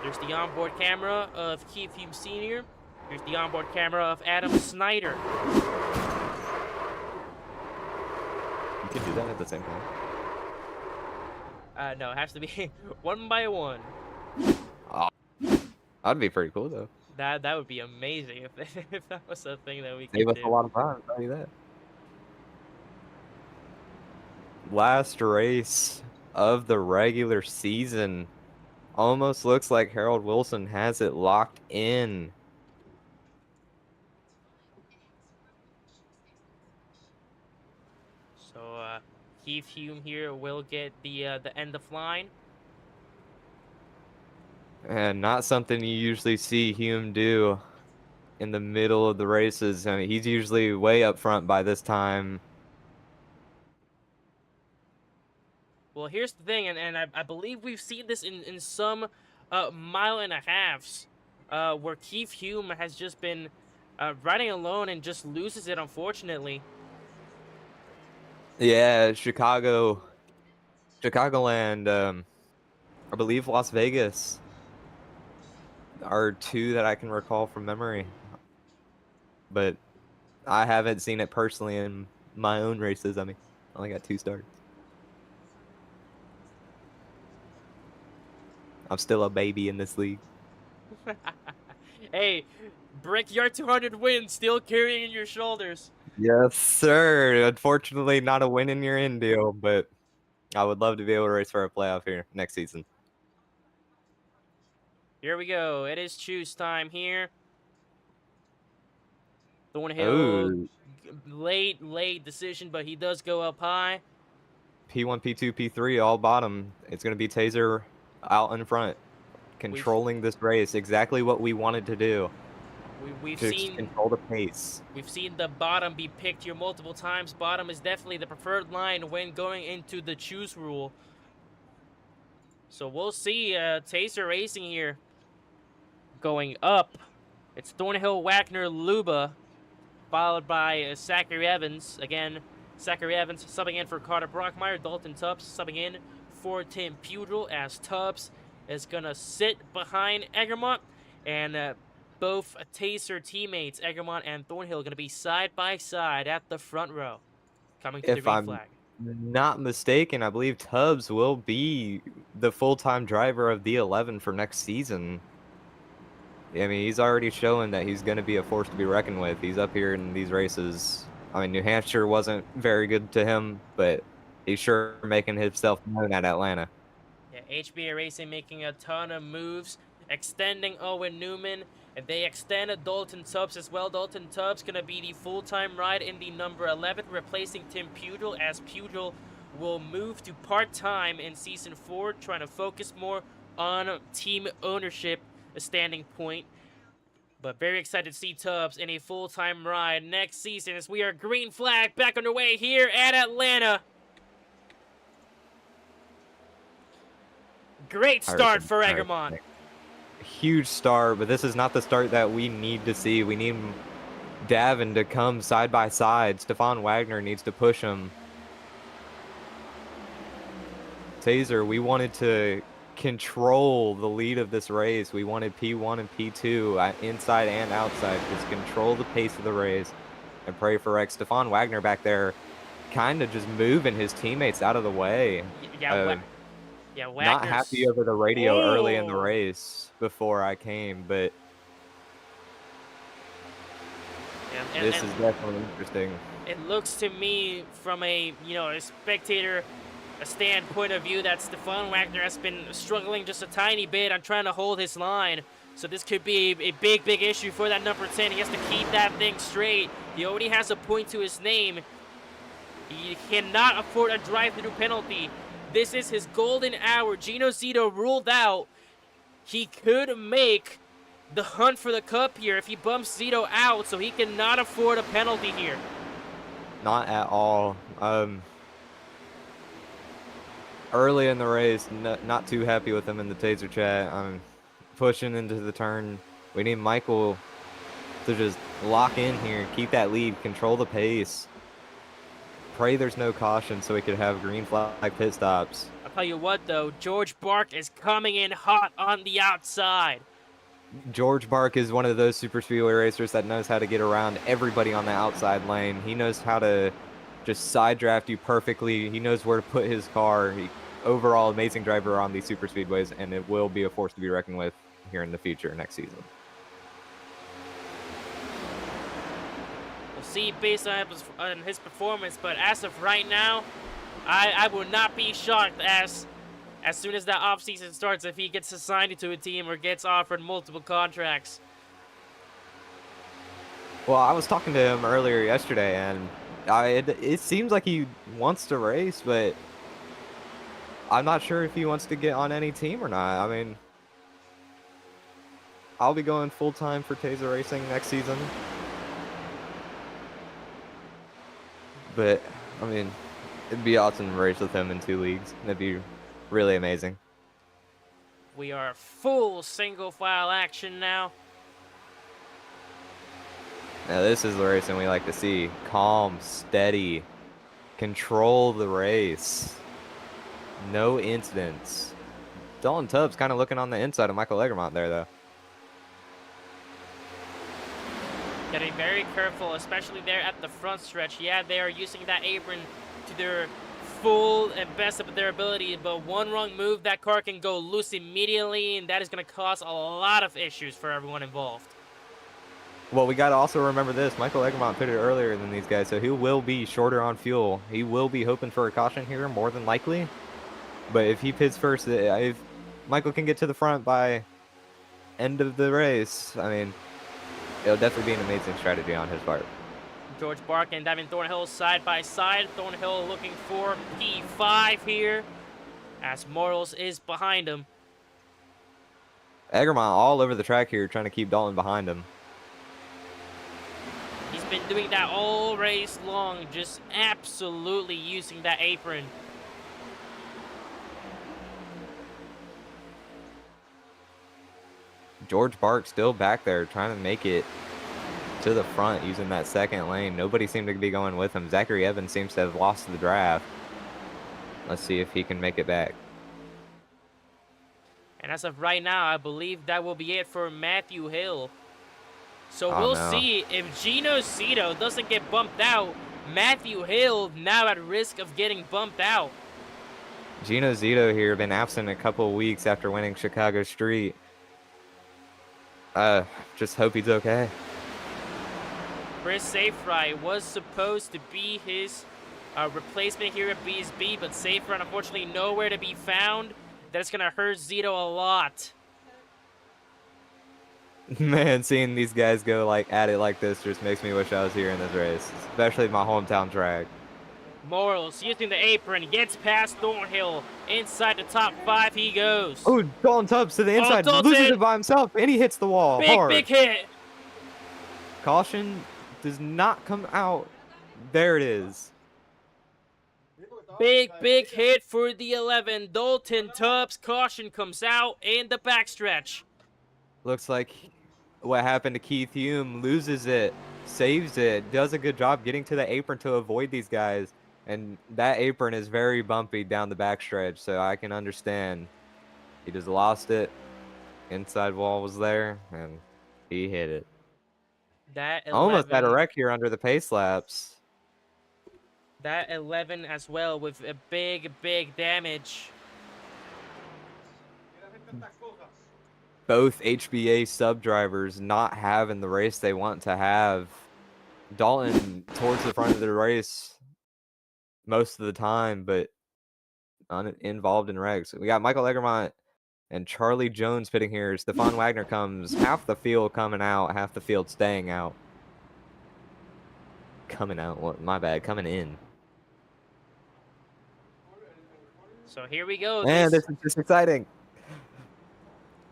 There's the onboard camera of Keith Hume Sr. Here's the onboard camera of Adam Snyder. You could do that at the same time. No, it has to be one by one. That'd be pretty cool, though. That would be amazing if that was a thing that we could Save us do. a lot of time, I'll tell you that. Last race of the regular season. Almost looks like Harold Wilson has it locked in. So Keith Hume here will get the end of line. And not something you usually see Hume do. in the middle of the races. I mean, he's usually way up front by this time. Well, here's the thing, and I believe we've seen this in some mile and a halves, where Keith Hume has just been riding alone and just loses it, unfortunately. Yeah, Chicagoland, I believe Las Vegas are two that I can recall from memory. But I haven't seen it personally in my own races. I mean, I only got 2 starts. I'm still a baby in this league. Hey, Brickyard 200 win, still carrying in your shoulders. Yes, sir. Unfortunately, not a win in your end deal, but I would love to be able to race for a playoff here next season. Here we go. It is choose time here. Thornhill, Oh, late decision, but he does go up high. P1, P2, P3, all bottom. It's going to be Taser out in front, controlling this race. Exactly what we wanted to do. We've to seen control the pace. We've seen the bottom be picked here multiple times. Bottom is definitely the preferred line when going into the choose rule. So we'll see Taser Racing here going up. It's Thornhill, Wagner, Luba, followed by Zachary Evans. Again, Zachary Evans subbing in for Carter Brockmeyer. Dalton Tubbs subbing in for Tim Pudrell, as Tubbs is going to sit behind Egremont. And both Taser teammates, Egremont and Thornhill, are going to be side by side at the front row, coming to the green flag. Not mistaken, I believe Tubbs will be the full-time driver of the 11 for next season. I mean, he's already shown that he's going to be a force to be reckoned with. He's up here in these races. I mean, New Hampshire wasn't very good to him, but he's sure making himself known at Atlanta. Yeah, HBA Racing making a ton of moves, extending Owen Newman, and they extended Dalton Tubbs as well. Dalton Tubbs going to be the full-time ride in the number 11, replacing Tim Pudrell, as Pudrell will move to part-time in Season 4, trying to focus more on team ownership, a standing point. But very excited to see Tubbs in a full-time ride next season, as we are green flag back underway here at Atlanta. Great start for Egremont. Huge start, but this is not the start that we need to see. We need Davin to come side by side. Stefan Wagner needs to push him. Taser, we wanted to control the lead of this race. We wanted P1 and P2 inside and outside. Just control the pace of the race and pray for X. Stefan Wagner back there kind of just moving his teammates out of the way. Yeah, not happy over the radio early in the race before I came, but this is definitely interesting. It looks to me from a spectator, a standpoint of view, that Stefan Wagner has been struggling just a tiny bit on trying to hold his line. So this could be a big issue for that number 10. He has to keep that thing straight. He already has a point to his name. He cannot afford a drive-through penalty. This is his golden hour. Gino Zito ruled out. He could make the hunt for the cup here if he bumps Zito out, so he cannot afford a penalty here. Not at all. Early in the race, not too happy with him in the Taser chat. I'm pushing into the turn. We need Michael to just lock in here, keep that lead, control the pace. Pray there's no caution so we could have green flag pit stops. I'll tell you what, though, George Bark is coming in hot on the outside. George Bark is one of those super speedway racers that knows how to get around everybody on the outside lane. He knows how to just side draft you perfectly. He knows where to put his car. Overall, amazing driver on these super speedways, and it will be a force to be reckoned with here in the future next season. See based on his performance, but as of right now, I will not be shocked as soon as that offseason starts if he gets assigned to a team or gets offered multiple contracts. Well, I was talking to him earlier yesterday, and it seems like he wants to race, but I'm not sure if he wants to get on any team or not. I mean, I'll be going full-time for Taser Racing next season. But, I mean, it'd be awesome to race with him in 2 leagues. That'd be really amazing. We are full single file action now. Now this is the racing we like to see. Calm, steady, control the race. No incidents. Dalton Tubbs kind of looking on the inside of Michael Egermont there, though. Getting very careful, especially there at the front stretch. Yeah, they are using that apron to their full and best of their ability, but one wrong move, that car can go loose immediately, and that is going to cause a lot of issues for everyone involved. Well, we got to also remember this. Michael Egermont pitted earlier than these guys, so he will be shorter on fuel. He will be hoping for a caution here, more than likely. But if he pits first, if Michael can get to the front by end of the race, I mean, it'll definitely be an amazing strategy on his part. George Bark and Davin Thornhill side by side. Thornhill looking for P5 here, as Morals is behind him. Egermont all over the track here, trying to keep Dalton behind him. He's been doing that all race long, just absolutely using that apron. George Bark still back there, trying to make it to the front using that second lane. Nobody seemed to be going with him. Zachary Evans seems to have lost the draft. Let's see if he can make it back. And as of right now, I believe that will be it for Matthew Hill. So Oh, we'll no. see if Gino Zito doesn't get bumped out. Matthew Hill now at risk of getting bumped out. Gino Zito here, been absent a couple of weeks after winning Chicago Street. Just hope he's okay. Chris Safrai was supposed to be his replacement here at BSB, but Safrai unfortunately nowhere to be found. That's going to hurt Zito a lot. Man, seeing these guys go at it like this just makes me wish I was here in this race, especially my hometown track. Morals using the apron, gets past Thornhill. Inside the top 5 he goes. Oh, Dalton Tubbs to the inside, Dalton! loses it by himself, and he hits the wall hard. Big hit. Caution does not come out. There it is. Big hit for the 11. Dalton Tubbs. Caution comes out in the backstretch. Looks like what happened to Keith Hume. Loses it, saves it, does a good job getting to the apron to avoid these guys. And that apron is very bumpy down the backstretch, so I can understand. He just lost it. Inside wall was there, and he hit it. That 11, Almost had a wreck here under the pace laps. That 11 as well with a big damage. Both HBA sub-drivers not having the race they want to have. Dalton towards the front of the race most of the time, but involved in wrecks. We got Michael Egermont and Charlie Jones pitting here. Stefan Wagner comes. Half the field coming out, half the field staying out. Coming out, what? My bad, coming in. So here we go. Man, this is just exciting.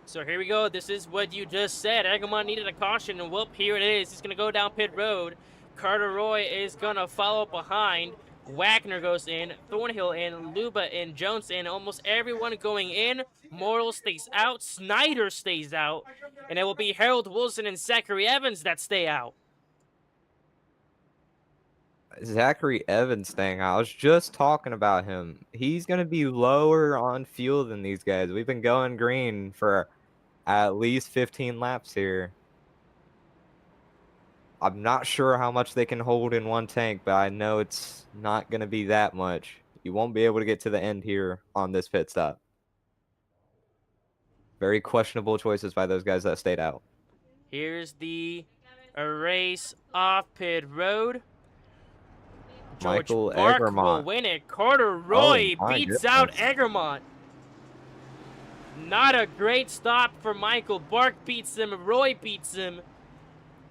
So here we go. This is what you just said. Egermont needed a caution, and whoop, here it is. He's going to go down pit road. Carter Roy is going to follow behind. Wagner goes in, Thornhill in, Luba in, Jones in, almost everyone going in. Mortal stays out, Snyder stays out, and it will be Harold Wilson and Zachary Evans that stay out. Zachary Evans staying out. I was just talking about him. He's going to be lower on fuel than these guys. We've been going green for at least 15 laps here. I'm not sure how much they can hold in one tank, but I know it's not going to be that much. You won't be able to get to the end here on this pit stop. Very questionable choices by those guys that stayed out. Here's the race off pit road. George Michael Bark Egermont will win it. Carter Roy my beats out goodness. Egermont. Not a great stop for Michael. Bark beats him. Roy beats him.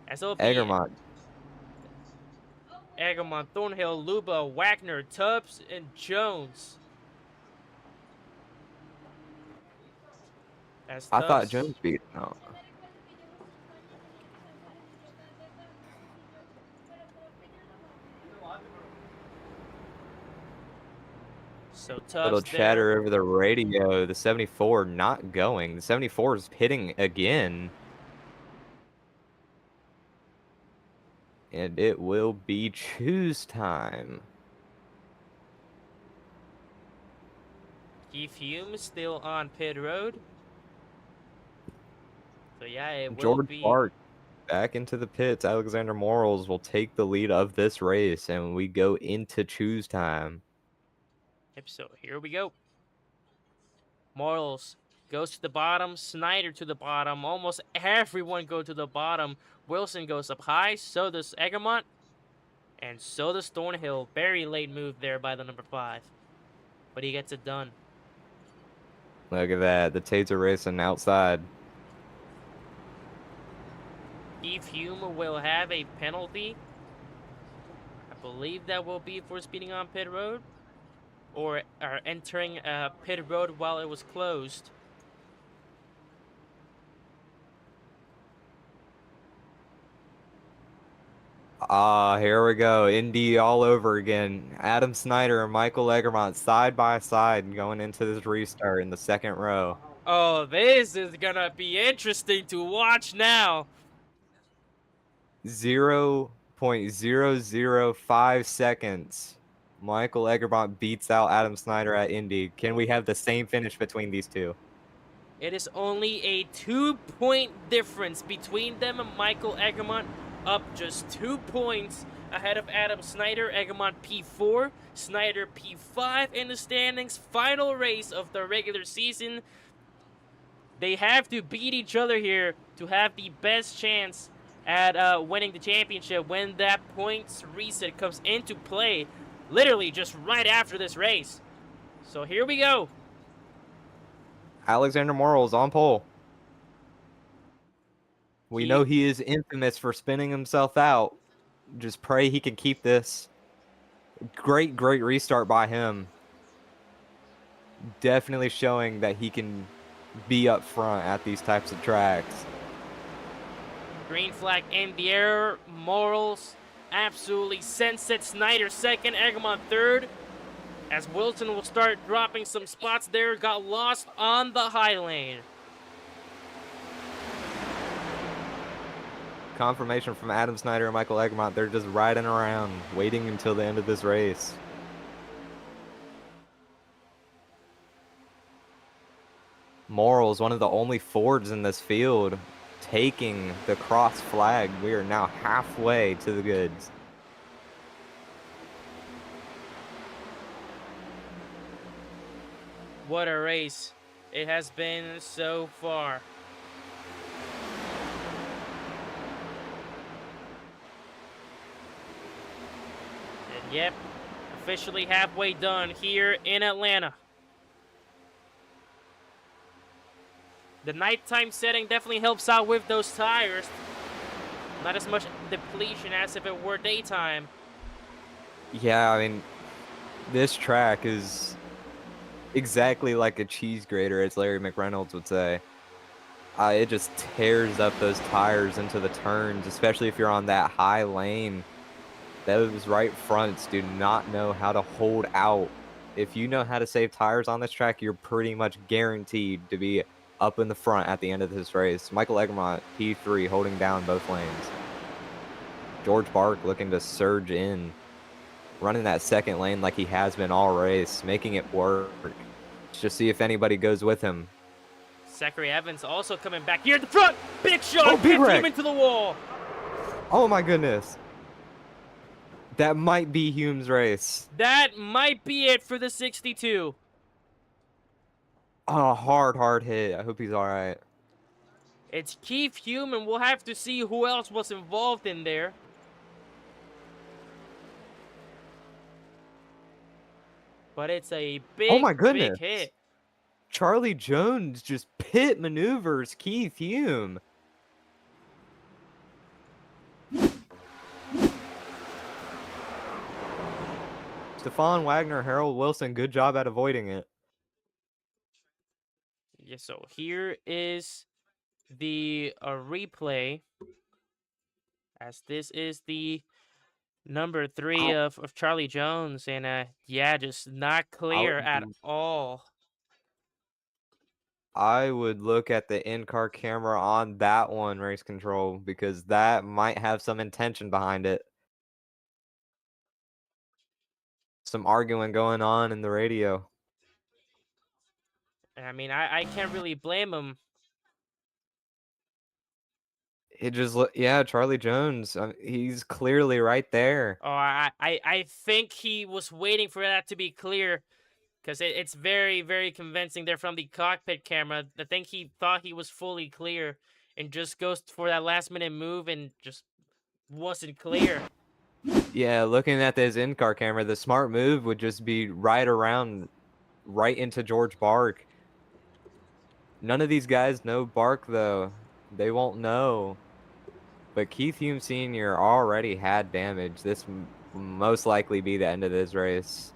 As it'll be Egermont. Egermont, Thornhill, Luba, Wagner, Tubbs, and Jones. As I thought Tubbs- Jones beat. No. So Little Tubbs chatter there. over the radio. The 74 not going. The 74 is hitting again. And it will be choose time. Keith Hume is still on pit road. So yeah, it will George be. Bart back into the pits. Alexander Morals will take the lead of this race, and we go into choose time. Yep, so here we go. Morals goes to the bottom. Snyder to the bottom. Almost everyone go to the bottom. Wilson goes up high. So does Egremont. And so does Thornhill. Very late move there by the number 5. But he gets it done. Look at that. The Tates are racing outside. Keith Hume will have a penalty. I believe that will be for speeding on pit road. Or entering pit road while it was closed. Here we go. Indy all over again. Adam Snyder and Michael Egremont side by side going into this restart in the second row. Oh, this is gonna be interesting to watch now. 0.005 seconds. Michael Egremont beats out Adam Snyder at Indy. Can we have the same finish between these two? It is only a 2-point difference between them. Michael Egremont up just 2 points ahead of Adam Snyder. Egremont P4, Snyder P5 in the standings. Final race of the regular season. They have to beat each other here to have the best chance at winning the championship when that points reset comes into play. Literally just right after this race. So here we go. Alexander Morals on pole. We know he is infamous for spinning himself out. Just pray he can keep this. Great restart by him. Definitely showing that he can be up front at these types of tracks. Green flag in the air. Morals absolutely sends it. Snyder second, Egremont third. As Wilson will start dropping some spots there. Got lost on the high lane. Confirmation from Adam Snyder and Michael Egremont. They're just riding around, waiting until the end of this race. Morals, one of the only Fords in this field, taking the cross flag. We are now halfway to the goods. What a race it has been so far. And yep, officially halfway done here in Atlanta. The nighttime setting definitely helps out with those tires. Not as much depletion as if it were daytime. Yeah, I mean, this track is exactly like a cheese grater, as Larry McReynolds would say. It just tears up those tires into the turns, especially if you're on that high lane. Those right fronts do not know how to hold out. If you know how to save tires on this track, you're pretty much guaranteed to be up in the front at the end of this race. Michael Egremont, P3, holding down both lanes. George Bark looking to surge in, running that second lane like he has been all race, making it work. Just see if anybody goes with him. Zachary Evans also coming back here at the front. Big shot, Oh, big hits wreck. him into the wall. Oh my goodness. That might be Hume's race. That might be it for the 62. Oh, hard hit. I hope he's all right. It's Keith Hume, and we'll have to see who else was involved in there. But it's a big, Oh my goodness. big hit. Charlie Jones just pit maneuvers Keith Hume. Stefan Wagner, Harold Wilson, good job at avoiding it. Yeah, so here is the replay, as this is the Number 3 of Charlie Jones, and yeah, just not clear at all. I would look at the in-car camera on that one, race control, because that might have some intention behind it. Some arguing going on in the radio. I mean, I can't really blame him. It just yeah, Charlie Jones. He's clearly right there. Oh, I think he was waiting for that to be clear, because it's very, very convincing there from the cockpit camera. I think he thought he was fully clear and just goes for that last-minute move and just wasn't clear. Yeah, looking at this in-car camera, the smart move would just be right into George Bark. None of these guys know Bark, though. They won't know. But Keith Hume Sr. already had damage. This will most likely be the end of this race.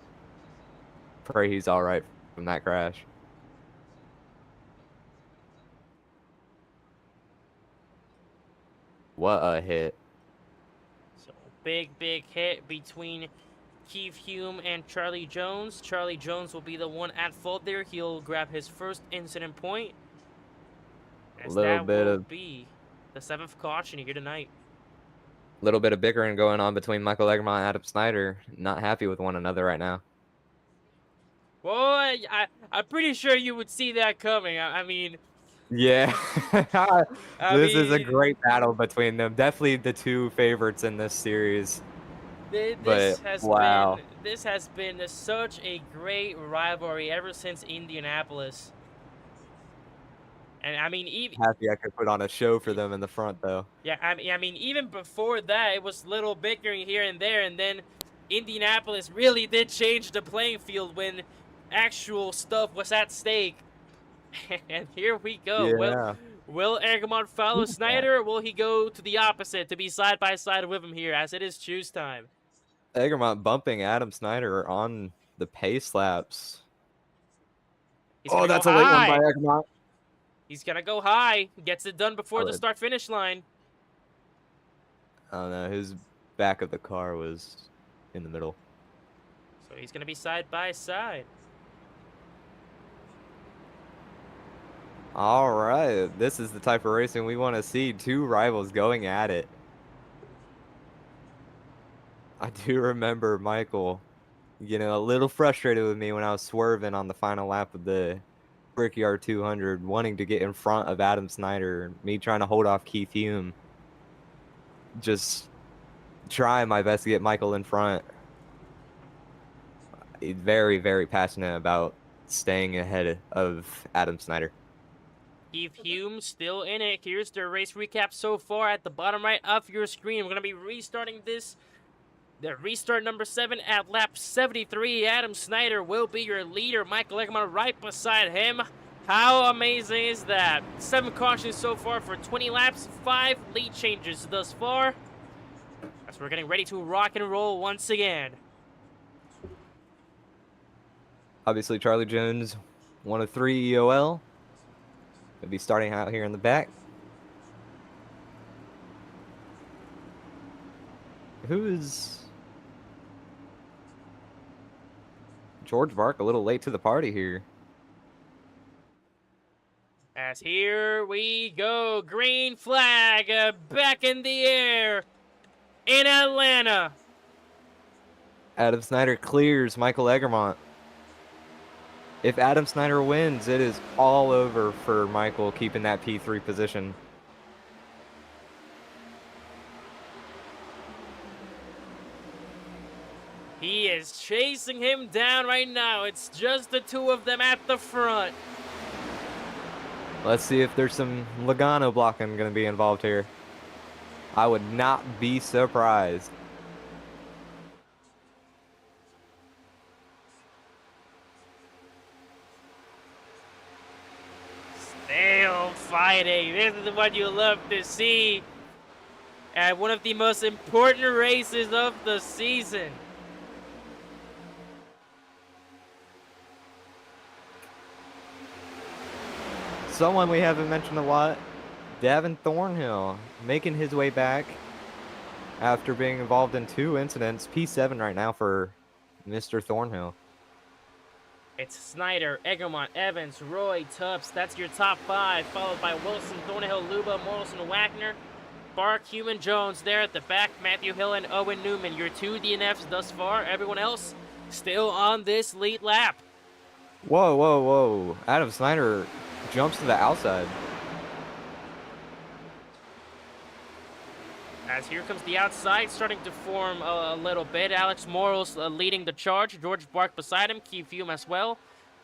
Pray he's all right from that crash. What a hit. So, big hit between Keith Hume and Charlie Jones. Charlie Jones will be the one at fault there. He'll grab his first incident point. As that will be the 7th caution here tonight. A little bit of bickering going on between Michael Egermont and Adam Snyder. Not happy with one another right now. Well, I'm pretty sure you would see that coming. I mean... Yeah. This is a mean, great battle between them. Definitely the two favorites in this series. This has been such a great rivalry ever since Indianapolis. And I mean, even happy I could put on a show for them in the front, though. Yeah, I mean, even before that, it was little bickering here and there, and then Indianapolis really did change the playing field when actual stuff was at stake. And here we go. Yeah. Will Egermont follow Snyder, or will he go to the opposite to be side by side with him here, as it is choose time? Egermont bumping Adam Snyder on the pace laps. Oh, that's a late one by Egermont. He's going to go high. Gets it done before the start-finish line. Oh, no. His back of the car was in the middle. So he's going to be side by side. All right. This is the type of racing we want to see. Two rivals going at it. I do remember Michael getting a little frustrated with me when I was swerving on the final lap of the Brickyard 200, wanting to get in front of Adam Snyder, me trying to hold off Keith Hume. Just trying my best to get Michael in front. He's very, very passionate about staying ahead of Adam Snyder. Keith Hume still in it. Here's the race recap so far at the bottom right of your screen. We're going to be restarting this. The restart number 7 at lap 73. Adam Snyder will be your leader. Michael Egermont right beside him. How amazing is that? 7 cautions so far for 20 laps. 5 lead changes thus far. As we're getting ready to rock and roll once again. Obviously, Charlie Jones, 1 of 3 EOL. He'll be starting out here in the back. Who is George Bark? A little late to the party here. As here we go, green flag back in the air in Atlanta. Adam Snyder clears Michael Egermont. If Adam Snyder wins, it is all over for Michael keeping that P3 position. He is chasing him down right now. It's just the two of them at the front. Let's see if there's some Logano blocking going to be involved here. I would not be surprised. Still fighting. This is what you love to see at one of the most important races of the season. Someone we haven't mentioned a lot, Davin Thornhill, making his way back. after being involved in 2 incidents. P7 right now for Mr. Thornhill. It's Snyder, Egremont, Evans, Roy, Tubbs. That's your top 5, followed by Wilson, Thornhill, Luba, Morrison, Wagner, Bark, Human, Jones. There at the back, Matthew Hill and Owen Newman. Your 2 DNFs thus far. Everyone else still on this lead lap. Whoa, whoa, whoa. Adam Snyder jumps to the outside. As here comes the outside, starting to form a little bit. Alex Morals leading the charge. George Bark beside him. Keith Hume as well.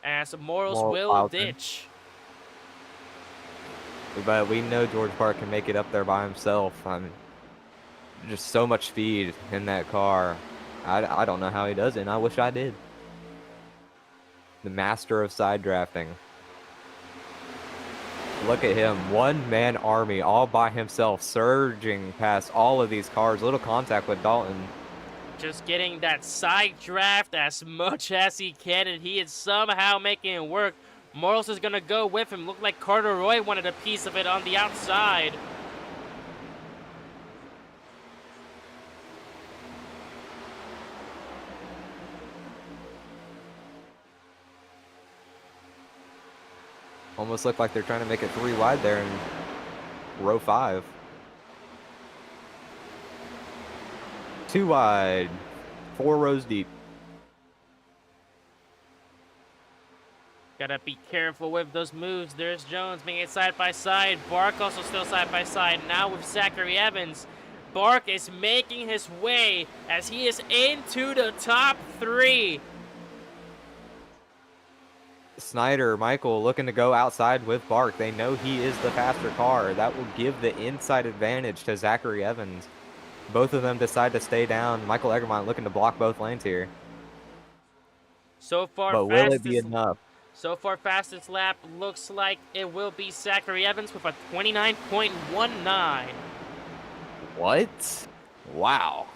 As Morals will ditch. But we know George Bark can make it up there by himself. I mean, just so much speed in that car. I don't know how he does it, and I wish I did. The master of side drafting. Look at him, one-man army all by himself, surging past all of these cars. Little contact with Dalton. Just getting that side draft as much as he can, and he is somehow making it work. Morals is going to go with him. Looked like Carter Roy wanted a piece of it on the outside. Almost look like they're trying to make it 3 wide there in row 5. 2 wide, 4 rows deep. Gotta be careful with those moves. There's Jones being it side by side. Bark also still side by side. Now with Zachary Evans. Bark is making his way as he is into the top 3. Snyder, Michael looking to go outside with Bark. They know he is the faster car. That will give the inside advantage to Zachary Evans. Both of them decide to stay down. Michael Egremont looking to block both lanes here. So far, but will it be enough? So far, fastest lap looks like it will be Zachary Evans with a 29.19. What? Wow.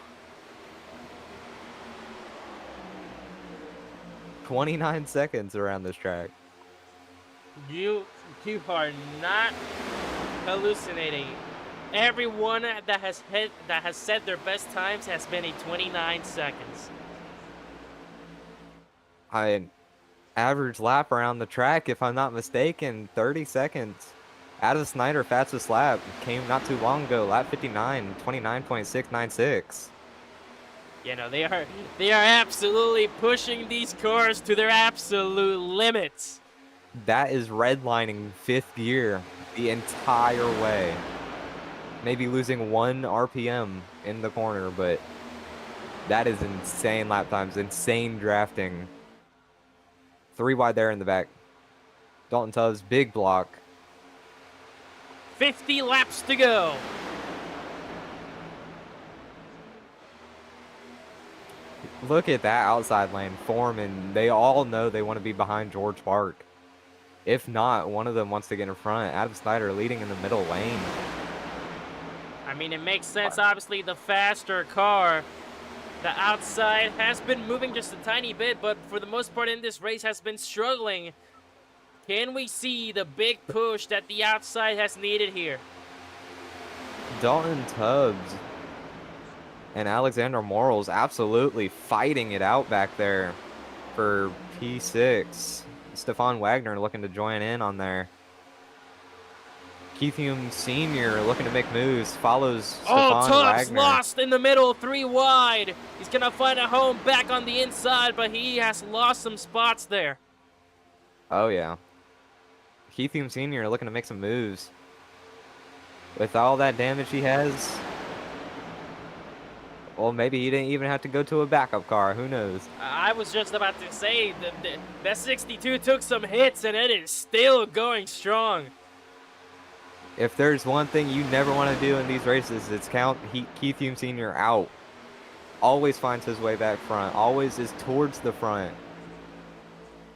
29 seconds around this track. You are not hallucinating. Everyone that has said their best times has been a 29 seconds. Average lap around the track, if I'm not mistaken, 30 seconds. Adam Snyder fastest lap came not too long ago, lap 59, 29.696. You know, they are absolutely pushing these cars to their absolute limits. That is redlining 5th gear the entire way. Maybe losing 1 RPM in the corner, but that is insane lap times, insane drafting. 3 wide there in the back. Dalton Tubbs, big block. 50 laps to go. Look at that outside lane form, and they all know they want to be behind George Bark. If not, one of them wants to get in front. Adam Snyder leading in the middle lane. I mean, it makes sense. Obviously, the faster car. The outside has been moving just a tiny bit, but for the most part in this race has been struggling. Can we see the big push that the outside has needed here? Dalton Tubbs and Alexander Morals absolutely fighting it out back there for P6. Stefan Wagner looking to join in on there. Keith Hume Sr. looking to make moves, follows Stefan Tubbs Wagner. lost in the middle, 3 wide. He's going to find a home back on the inside, but he has lost some spots there. Oh, yeah. Keith Hume Sr. looking to make some moves. With all that damage he has, well, maybe he didn't even have to go to a backup car. Who knows? I was just about to say that 62 took some hits, and it is still going strong. If there's one thing you never want to do in these races, it's count Keith Hume Sr. out. Always finds his way back front. Always is towards the front.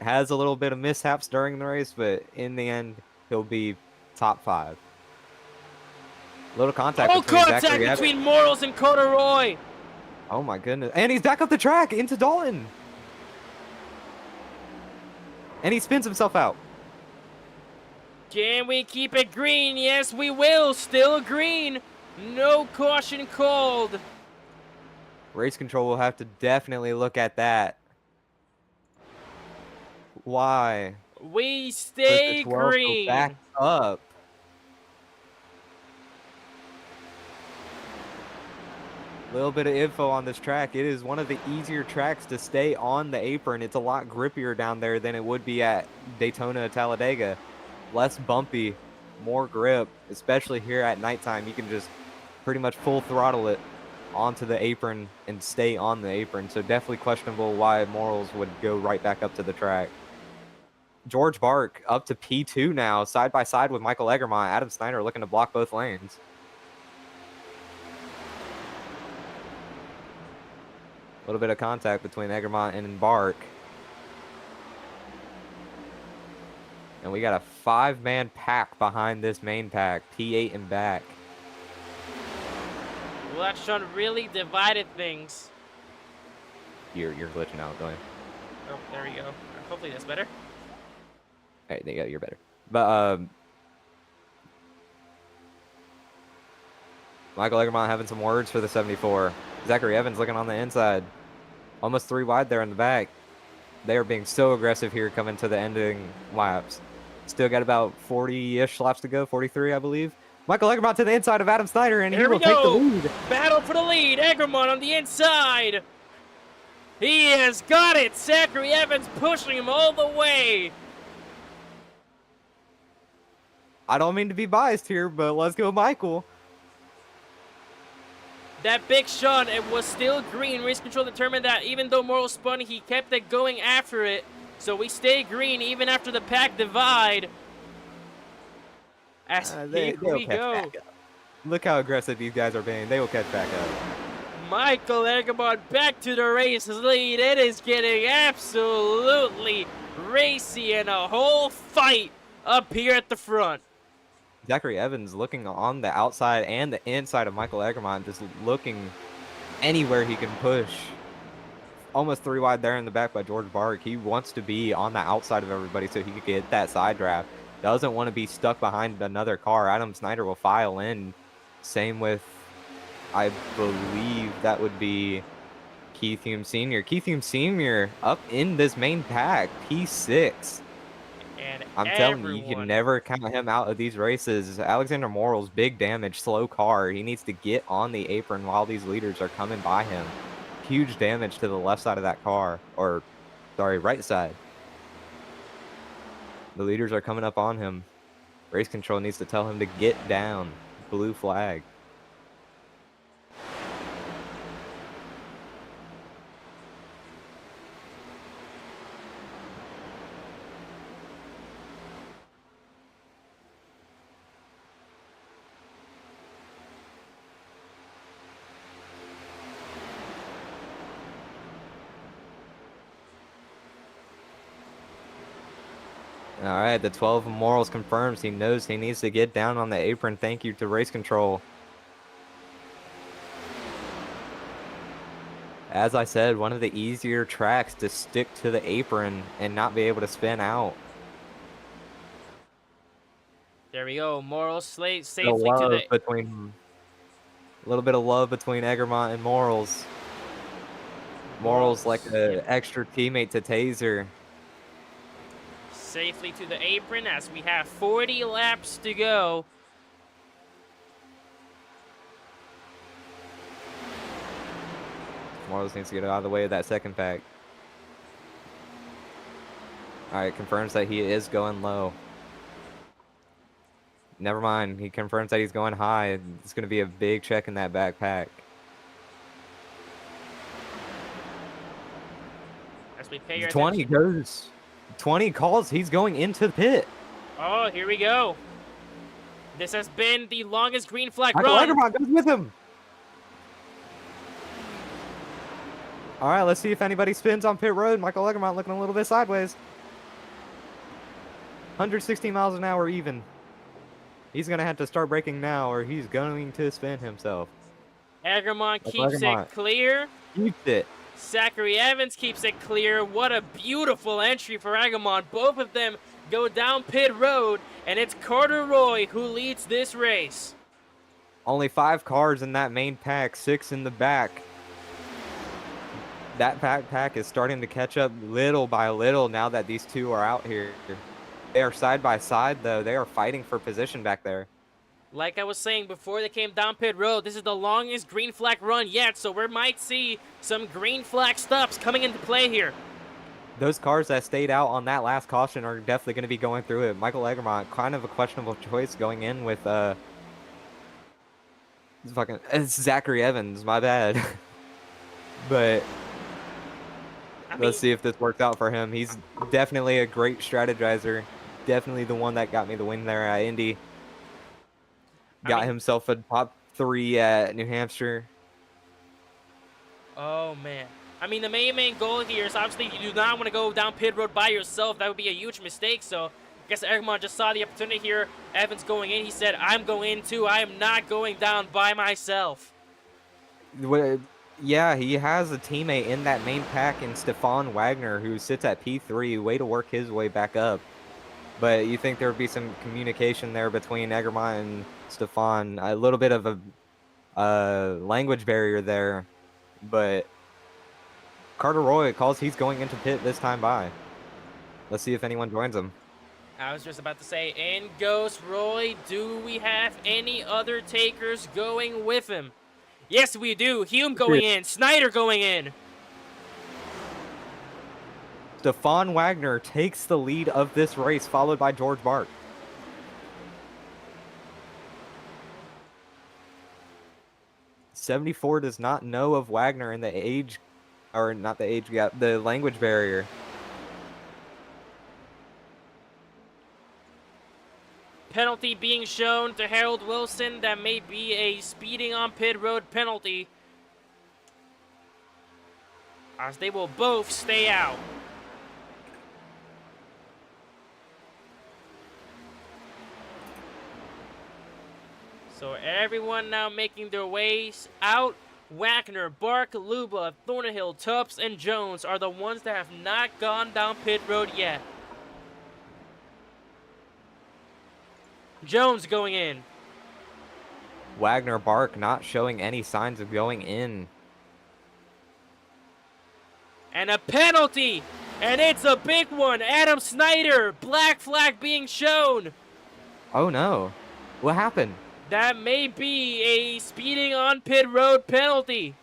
Has a little bit of mishaps during the race, but in the end, he'll be top 5. Little contact between Morals and Corduroy. Oh my goodness. And he's back up the track into Dalton. And he spins himself out. Can we keep it green? Yes, we will. Still green. No caution called. Race control will have to definitely look at that. Why? We Does stay the 12 go back green. up? Little bit of info on this track. It is one of the easier tracks to stay on the apron. It's a lot grippier down there than it would be at Daytona, Talladega. Less bumpy, more grip, especially here at nighttime. You can just pretty much full throttle it onto the apron and stay on the apron. So definitely questionable why Morals would go right back up to the track. George Bark up to P2 now, side by side with Michael Egermont. Adam Snyder looking to block both lanes. A little bit of contact between Egermont and Bark. And we got a 5-man pack behind this main pack, P8 and back. Well, that Sean really divided things. You're glitching out, going. Oh, there we go. Hopefully that's better. Hey, there you go, you're better. But Michael Egermont having some words for the 74. Zachary Evans looking on the inside. Almost 3 wide there in the back. They are being so aggressive here coming to the ending laps. Still got about 40-ish laps to go, 43, I believe. Michael Egermont to the inside of Adam Snyder, and he will take the lead. Battle for the lead. Egermont on the inside. He has got it. Zachary Evans pushing him all the way. I don't mean to be biased here, but let's go, Michael. That big shot, it was still green. Race control determined that even though Morrow spun, he kept it going after it. So we stay green even after the pack divide. As here we go. Look how aggressive these guys are being. They will catch back up. Michael Egermont back to the race lead. It is getting absolutely racy and a whole fight up here at the front. Zachary Evans looking on the outside and the inside of Michael Egermont, just looking anywhere he can push. Almost 3 wide there in the back by George Bark. He wants to be on the outside of everybody so he could get that side draft. Doesn't want to be stuck behind another car. Adam Snyder will file in. Same with, I believe that would be Keith Hume Sr. Keith Hume Sr. up in this main pack, P6. And I'm telling you, you can never count him out of these races. Alexander Morals, big damage, slow car. He needs to get on the apron while these leaders are coming by him. Huge damage to the left side of that car, or sorry, right side. The leaders are coming up on him. Race control needs to tell him to get down. Blue flag. All right, the 12 of Morals confirms he knows he needs to get down on the apron. Thank you to race control. As I said, one of the easier tracks to stick to the apron and not be able to spin out. There we go. Morals safely to A the... little bit of love between Egermont and Morals. Morals like an extra teammate to Taser. Safely to the apron as we have 40 laps to go. Morals needs to get out of the way of that second pack. All right, confirms that he is going low. Never mind, he confirms that he's going high. It's going to be a big check in that backpack. As we pay your 20 attention. goes. 20 calls. He's going into the pit. Oh, here we go. This has been the longest green flag Michael run. Egermont goes with him. All right, let's see if anybody spins on pit road. Michael Egermont looking a little bit sideways. 116 miles an hour even. He's going to have to start braking now or he's going to spin himself. Egermont keeps it clear. Keeps it. Zachary Evans keeps it clear. What a beautiful entry for Egermont. Both of them go down pit road, and it's Carter Roy who leads this race. Only 5 cars in that main pack, 6 in the back. That pack is starting to catch up little by little now that these two are out here. They are side by side, though. They are fighting for position back there. Like I was saying before they came down pit road, this is the longest green flag run yet, so we might see some green flag stops coming into play here. Those cars that stayed out on that last caution are definitely going to be going through it. Michael Egermont, kind of a questionable choice going in with it's Zachary Evans, my bad. But let's see if this works out for him. He's definitely a great strategizer. Definitely the one that got me the win there at Indy. Got himself a top 3 at New Hampshire. Oh, man. I mean, the main goal here is obviously you do not want to go down pit road by yourself. That would be a huge mistake. So I guess Egermont just saw the opportunity here. Evans going in. He said, I'm going in too. I am not going down by myself. Yeah, he has a teammate in that main pack in Stefan Wagner who sits at P3. Way to work his way back up. But you think there would be some communication there between Egermont and Stefan. A little bit of a language barrier there. But Carter Roy calls he's going into pit this time by. Let's see if anyone joins him. I was just about to say, in goes Roy. Do we have any other takers going with him? Yes, we do. Hume going in. Snyder going in. Stefan Wagner takes the lead of this race, followed by George Bart. '74 does not know of Wagner in the age, or not the age gap, the language barrier. Penalty being shown to Harold Wilson. That may be a speeding on pit road penalty, as they will both stay out. So everyone now making their ways out. Wagner, Bark, Luba, Thornhill, Tubbs, and Jones are the ones that have not gone down pit road yet. Jones going in. Wagner, Bark not showing any signs of going in. And a penalty! And it's a big one! Adam Snyder! Black flag being shown! Oh no. What happened? That may be a speeding on pit road penalty.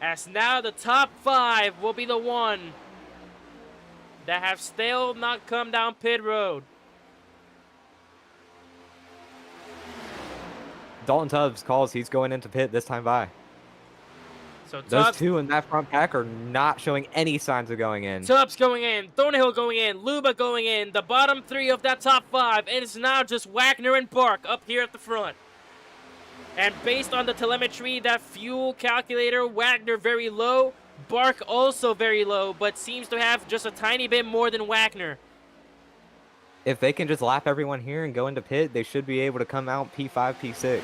As now the top 5 will be the one that have still not come down pit road. Dalton Tubbs calls he's going into pit this time by. So Those Tubbs, two in that front pack are not showing any signs of going in. Tubbs going in, Thornhill going in, Luba going in, the bottom 3 of that top 5, and it's now just Wagner and Bark up here at the front. And based on the telemetry, that fuel calculator, Wagner very low, Bark also very low, but seems to have just a tiny bit more than Wagner. If they can just lap everyone here and go into pit, they should be able to come out P5, P6.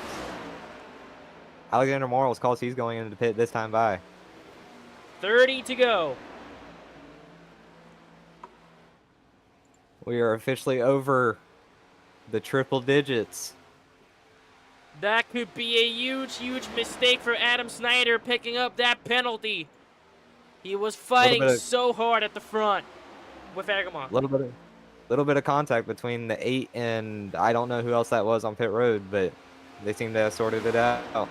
Alexander Morals calls he's going into pit this time by. 30 to go. We are officially over the triple digits. That could be a huge, huge mistake for Adam Snyder picking up that penalty. He was fighting so hard at the front with Egermont. Little bit of contact between the 8 and I don't know who else that was on pit road, but they seem to have sorted it out.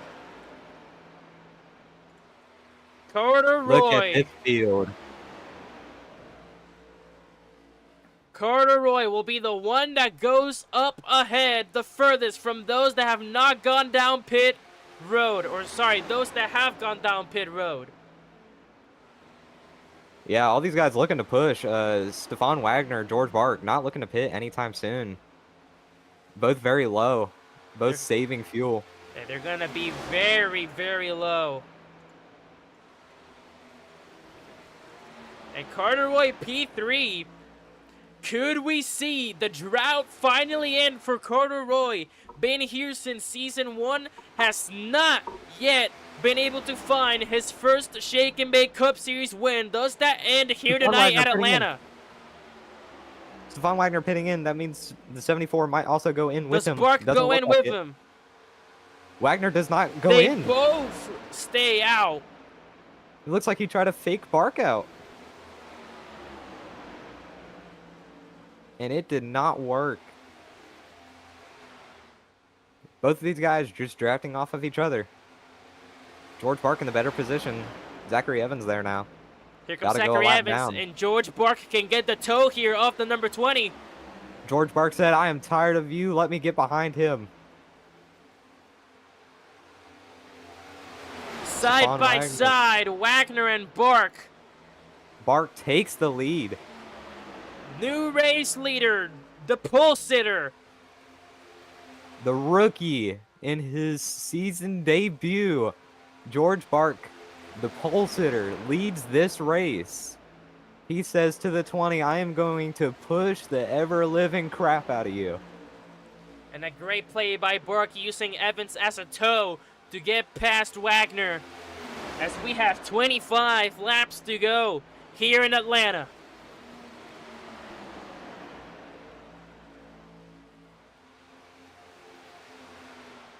Carter Roy. Look at this field. Carter Roy will be the one that goes up ahead the furthest from those that have not gone down pit road. Or sorry, those that have gone down pit road. Yeah, all these guys looking to push. Stefan Wagner, George Bark, not looking to pit anytime soon. Both very low. Both saving fuel. They're going to be very, very low. And Carter Roy P3. Could we see the drought finally end for Carter Roy? Been here since season 1, has not yet been able to find his first Shake and Bake Cup Series win. Does that end here tonight at Atlanta? Stefan Wagner pitting in. That means the 74 might also go in with Does him. Bark Doesn't go look in like with it. him? Wagner does not go They in. both stay out. It looks like he tried to fake Bark out. And it did not work. Both of these guys just drafting off of each other. George Bark in the better position. Zachary Evans there now. Here comes Gotta go a Zachary lap Evans, down. and George Bark can get the toe here off the number 20. George Bark said, I am tired of you. Let me get behind him. Side Stefan by Wagner. side, Wagner and Bark. Bark takes the lead. New race leader, the pole sitter. The rookie in his season debut, George Bark, the pole sitter, leads this race. He says to the 20, I am going to push the ever-living crap out of you. And a great play by Bark using Evans as a toe to get past Wagner. As we have 25 laps to go here in Atlanta.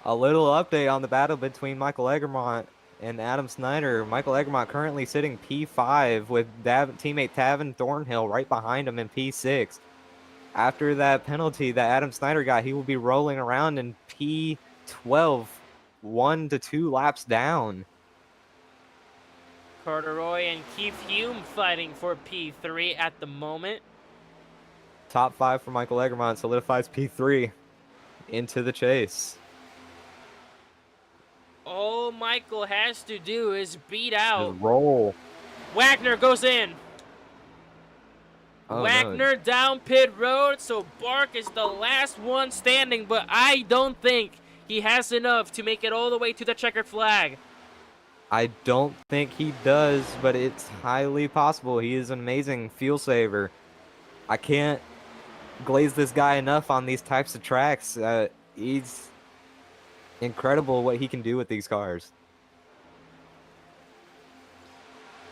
A little update on the battle between Michael Egremont and Adam Snyder. Michael Egremont currently sitting P5 with teammate Tavin Thornhill right behind him in P6. After that penalty that Adam Snyder got, he will be rolling around in P12, 1 to 2 laps down. Carter Roy and Keith Hume fighting for P3 at the moment. Top 5 for Michael Egremont solidifies P3 into the chase. All Michael has to do is beat out. Just roll. Wagner goes in. Oh, Wagner no. down pit road, so Bark is the last one standing, but I don't think he has enough to make it all the way to the checkered flag. I don't think he does, but it's highly possible. He is an amazing fuel saver. I can't glaze this guy enough on these types of tracks. He's incredible what he can do with these cars.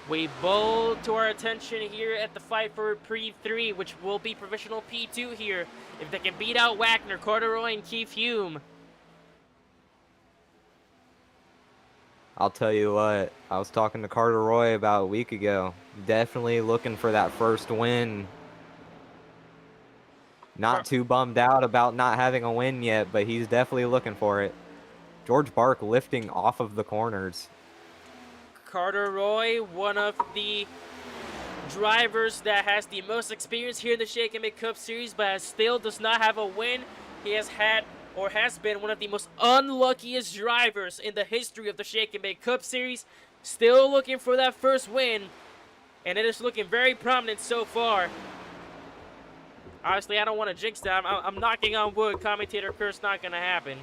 We bowl to our attention here at the fight for P3, which will be provisional P2 here. If they can beat out Wagner, Carter Roy, and Keith Hume. I'll tell you what, I was talking to Carter Roy about a week ago. Definitely looking for that first win. Not too bummed out about not having a win yet, but he's definitely looking for it. George Bark lifting off of the corners. Carter Roy, one of the drivers that has the most experience here in the Shake and Bake Cup Series, but still does not have a win. He has had, or has been, one of the most unluckiest drivers in the history of the Shake and Bake Cup Series. Still looking for that first win, and it is looking very prominent so far. Honestly, I don't want to jinx that. I'm knocking on wood. Commentator curse not going to happen.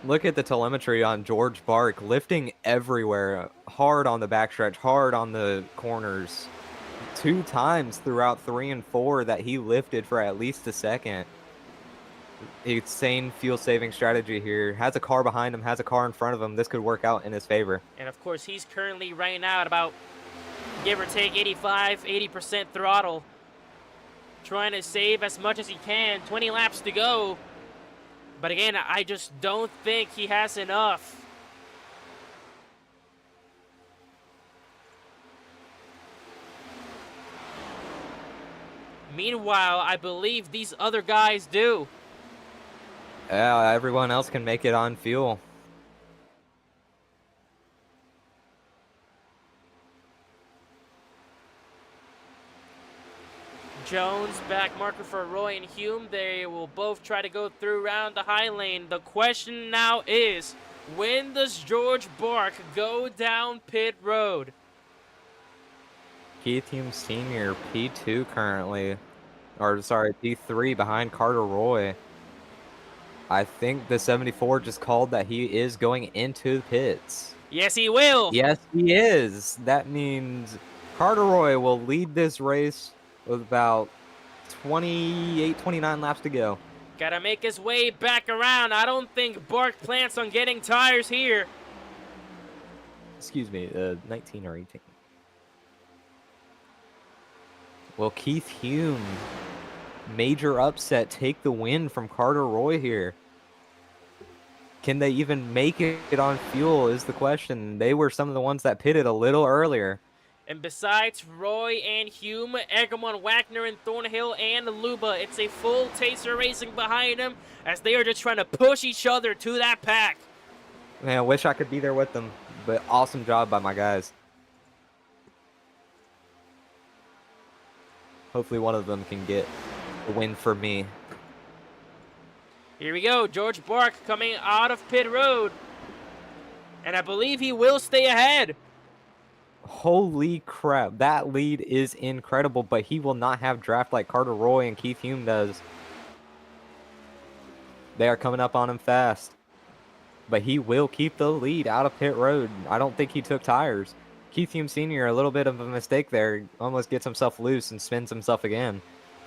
Look at the telemetry on George Bark, lifting everywhere, hard on the backstretch, hard on the corners. 2 times throughout 3 and 4 that he lifted for at least a second. Insane fuel-saving strategy here. Has a car behind him, has a car in front of him. This could work out in his favor. And of course, he's currently right now at about, give or take, 80% throttle. Trying to save as much as he can. 20 laps to go. But again, I just don't think he has enough. Meanwhile, I believe these other guys do. Yeah, everyone else can make it on fuel. Jones back marker for Roy and Hume. They will both try to go through around the high lane. The question now is, when does George Bark go down pit road? Keith Hume Sr., P2 currently. Or, sorry, P3 behind Carter Roy. I think the 74 just called that he is going into the pits. Yes, he will. Yes, he is. That means Carter Roy will lead this race with about 28, 29 laps to go. Gotta make his way back around. I don't think Bark plans on getting tires here. Excuse me, 19 or 18. Will Keith Hume, major upset, take the win from Carter Roy here? Can they even make it on fuel is the question. They were some of the ones that pitted a little earlier. And besides Roy and Hume, Egerman, Wagner, and Thornhill, and Luba, it's a full Taser Racing behind them as they are just trying to push each other to that pack. Man, I wish I could be there with them, but awesome job by my guys. Hopefully one of them can get a win for me. Here we go, George Bark coming out of pit road. And I believe he will stay ahead. Holy crap, that lead is incredible, but he will not have draft like Carter Roy and Keith Hume does. They are coming up on him fast. But he will keep the lead out of pit road. I don't think he took tires. Keith Hume Sr., a little bit of a mistake there. Almost gets himself loose and spins himself again.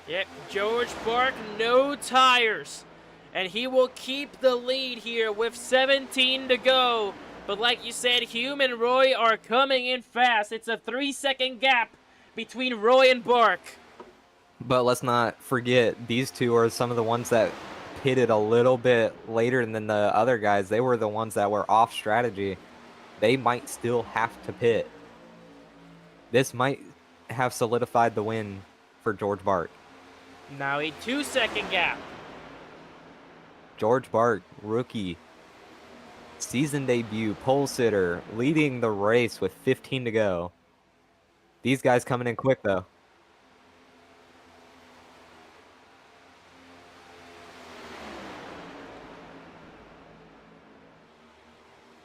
Yep, George Bark, no tires. And he will keep the lead here with 17 to go. But like you said, Hume and Roy are coming in fast. It's a 3-second gap between Roy and Bark. But let's not forget, these two are some of the ones that pitted a little bit later than the other guys. They were the ones that were off strategy. They might still have to pit. This might have solidified the win for George Bark. Now a 2-second gap. George Bark, rookie, season debut, pole sitter, leading the race with 15 to go. These guys coming in quick though.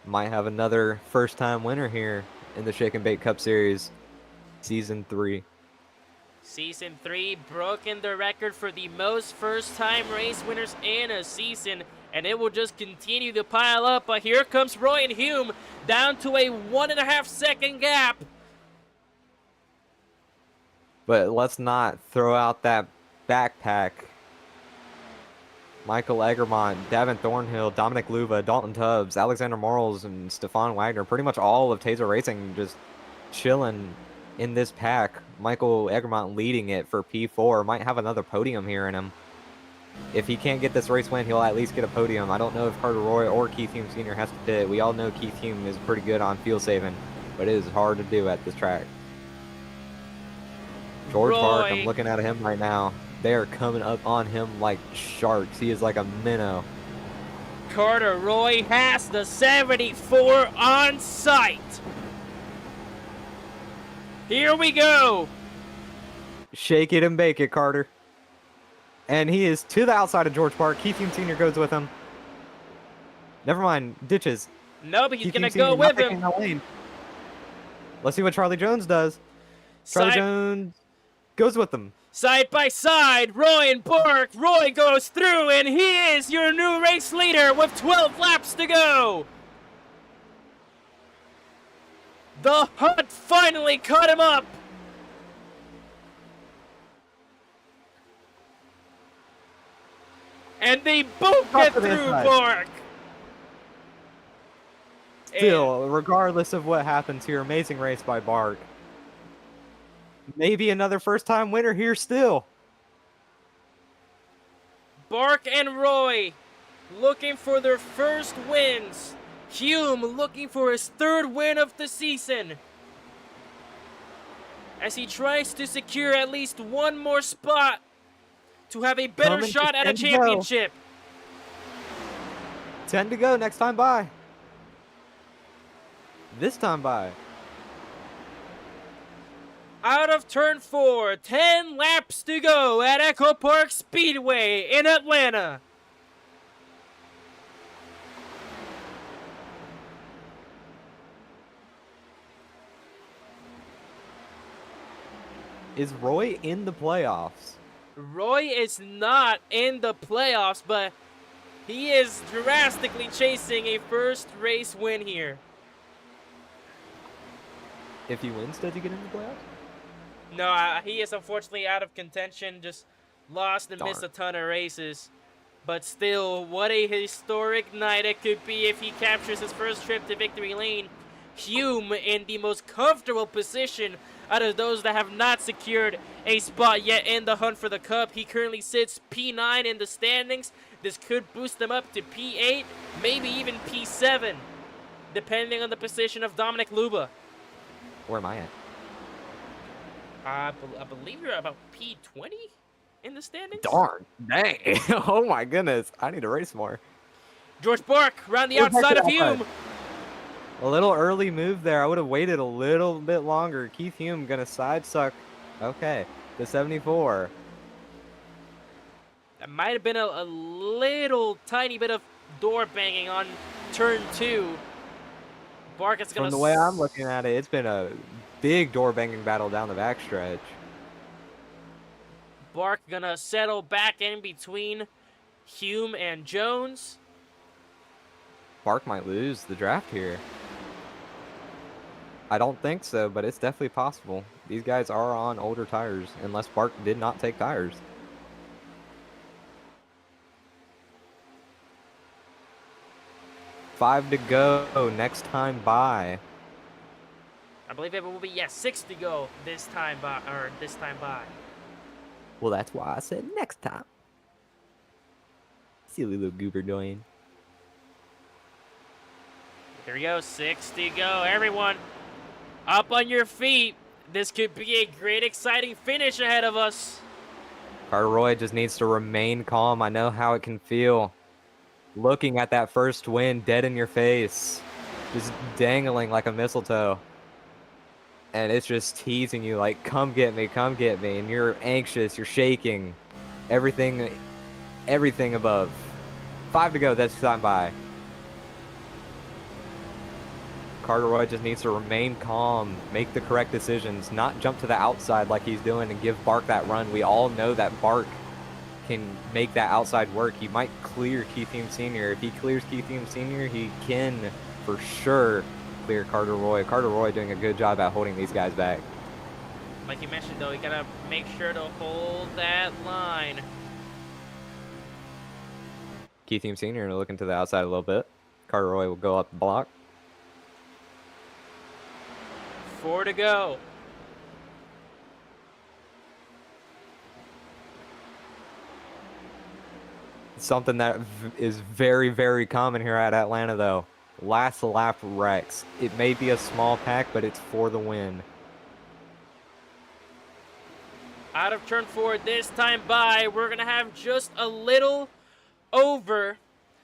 Might have another first-time winner here in the Shake and Bake Cup Series, Season 3. Season 3 broken the record for the most first-time race winners in a season, and it will just continue to pile up. But here comes Roy and Hume down to a 1.5-second gap. But let's not throw out that backpack. Michael Egermont, Davin Thornhill, Dominic Luva, Dalton Tubbs, Alexander Morals, and Stefan Wagner. Pretty much all of Taser Racing just chilling in this pack. Michael Egermont leading it for P4. Might have another podium here in him. If he can't get this race win, he'll at least get a podium. I don't know if Carter Roy or Keith Hume Sr. has to pit. We all know Keith Hume is pretty good on fuel saving, but it is hard to do at this track. George Bark, I'm looking at him right now. They are coming up on him like sharks. He is like a minnow. Carter Roy has the 74 on sight. Here we go. Shake it and bake it, Carter. And he is to the outside of George Bark. Keith Hume Sr. goes with him. Never mind, ditches. No, but he's Keith going to Hume go Sr. with not taking him. the lane. Let's see what Charlie Jones does. Charlie Jones goes with them. Side by side, Roy and Bark. Roy goes through, and he is your new race leader with 12 laps to go. The hunt finally caught him up. And they both get through Bark. Still, regardless of what happens here, amazing race by Bark. Maybe another first-time winner here still. Bark and Roy looking for their first wins. Hume looking for his third win of the season, as he tries to secure at least one more spot to have a better shot at a championship. 10 to go, next time by. This time by. Out of turn 4, 10 laps to go at EchoPark Speedway in Atlanta. Is Roy in the playoffs? Roy is not in the playoffs, but he is drastically chasing a first race win here. If he wins, does he get in the playoffs? No, he is unfortunately out of contention. Just lost and missed a ton of races. But still, what a historic night it could be if he captures his first trip to victory lane. Hume in the most comfortable position out of those that have not secured a spot yet in the hunt for the Cup. He currently sits P9 in the standings. This could boost him up to P8, maybe even P7, depending on the position of Dominic Luba. Where am I at? I believe you're about P20 in the standings. Darn. Dang. Oh my goodness. I need to race more. George Bark around the George Bark outside of outside. Hume. A little early move there. I would have waited a little bit longer. Keith Hume gonna side suck. Okay, the 74. That might have been a little tiny bit of door banging on turn 2. Bark is gonna. From the way I'm looking at it, it's been a big door banging battle down the backstretch. Bark gonna settle back in between Hume and Jones. Bark might lose the draft here. I don't think so, but it's definitely possible. These guys are on older tires, unless Bark did not take tires. Five to go, next time by. I believe it will be 6 to go this time by. Well, that's why I said next time. Silly little goober doing. Here we go, 6 to go. Everyone, up on your feet. This could be a great, exciting finish ahead of us. Carter Roy just needs to remain calm. I know how it can feel. Looking at that first win dead in your face. Just dangling like a mistletoe. And it's just teasing you like, come get me, come get me. And you're anxious, you're shaking. Everything above. 5 to go, that's time by. Carter Roy just needs to remain calm, make the correct decisions, not jump to the outside like he's doing and give Bark that run. We all know that Bark can make that outside work. He might clear Keith Hume Sr. If he clears Keith Hume Sr., he can for sure clear Carter Roy. Carter Roy doing a good job at holding these guys back. Like you mentioned, though, you gotta make sure to hold that line. Keith Hume Sr. looking to the outside a little bit. Carter Roy will go up the block. 4 to go. Something that is very, very common here at Atlanta, though. Last lap wrecks. It may be a small pack, but it's for the win. Out of turn 4 this time by, we're gonna have just a little over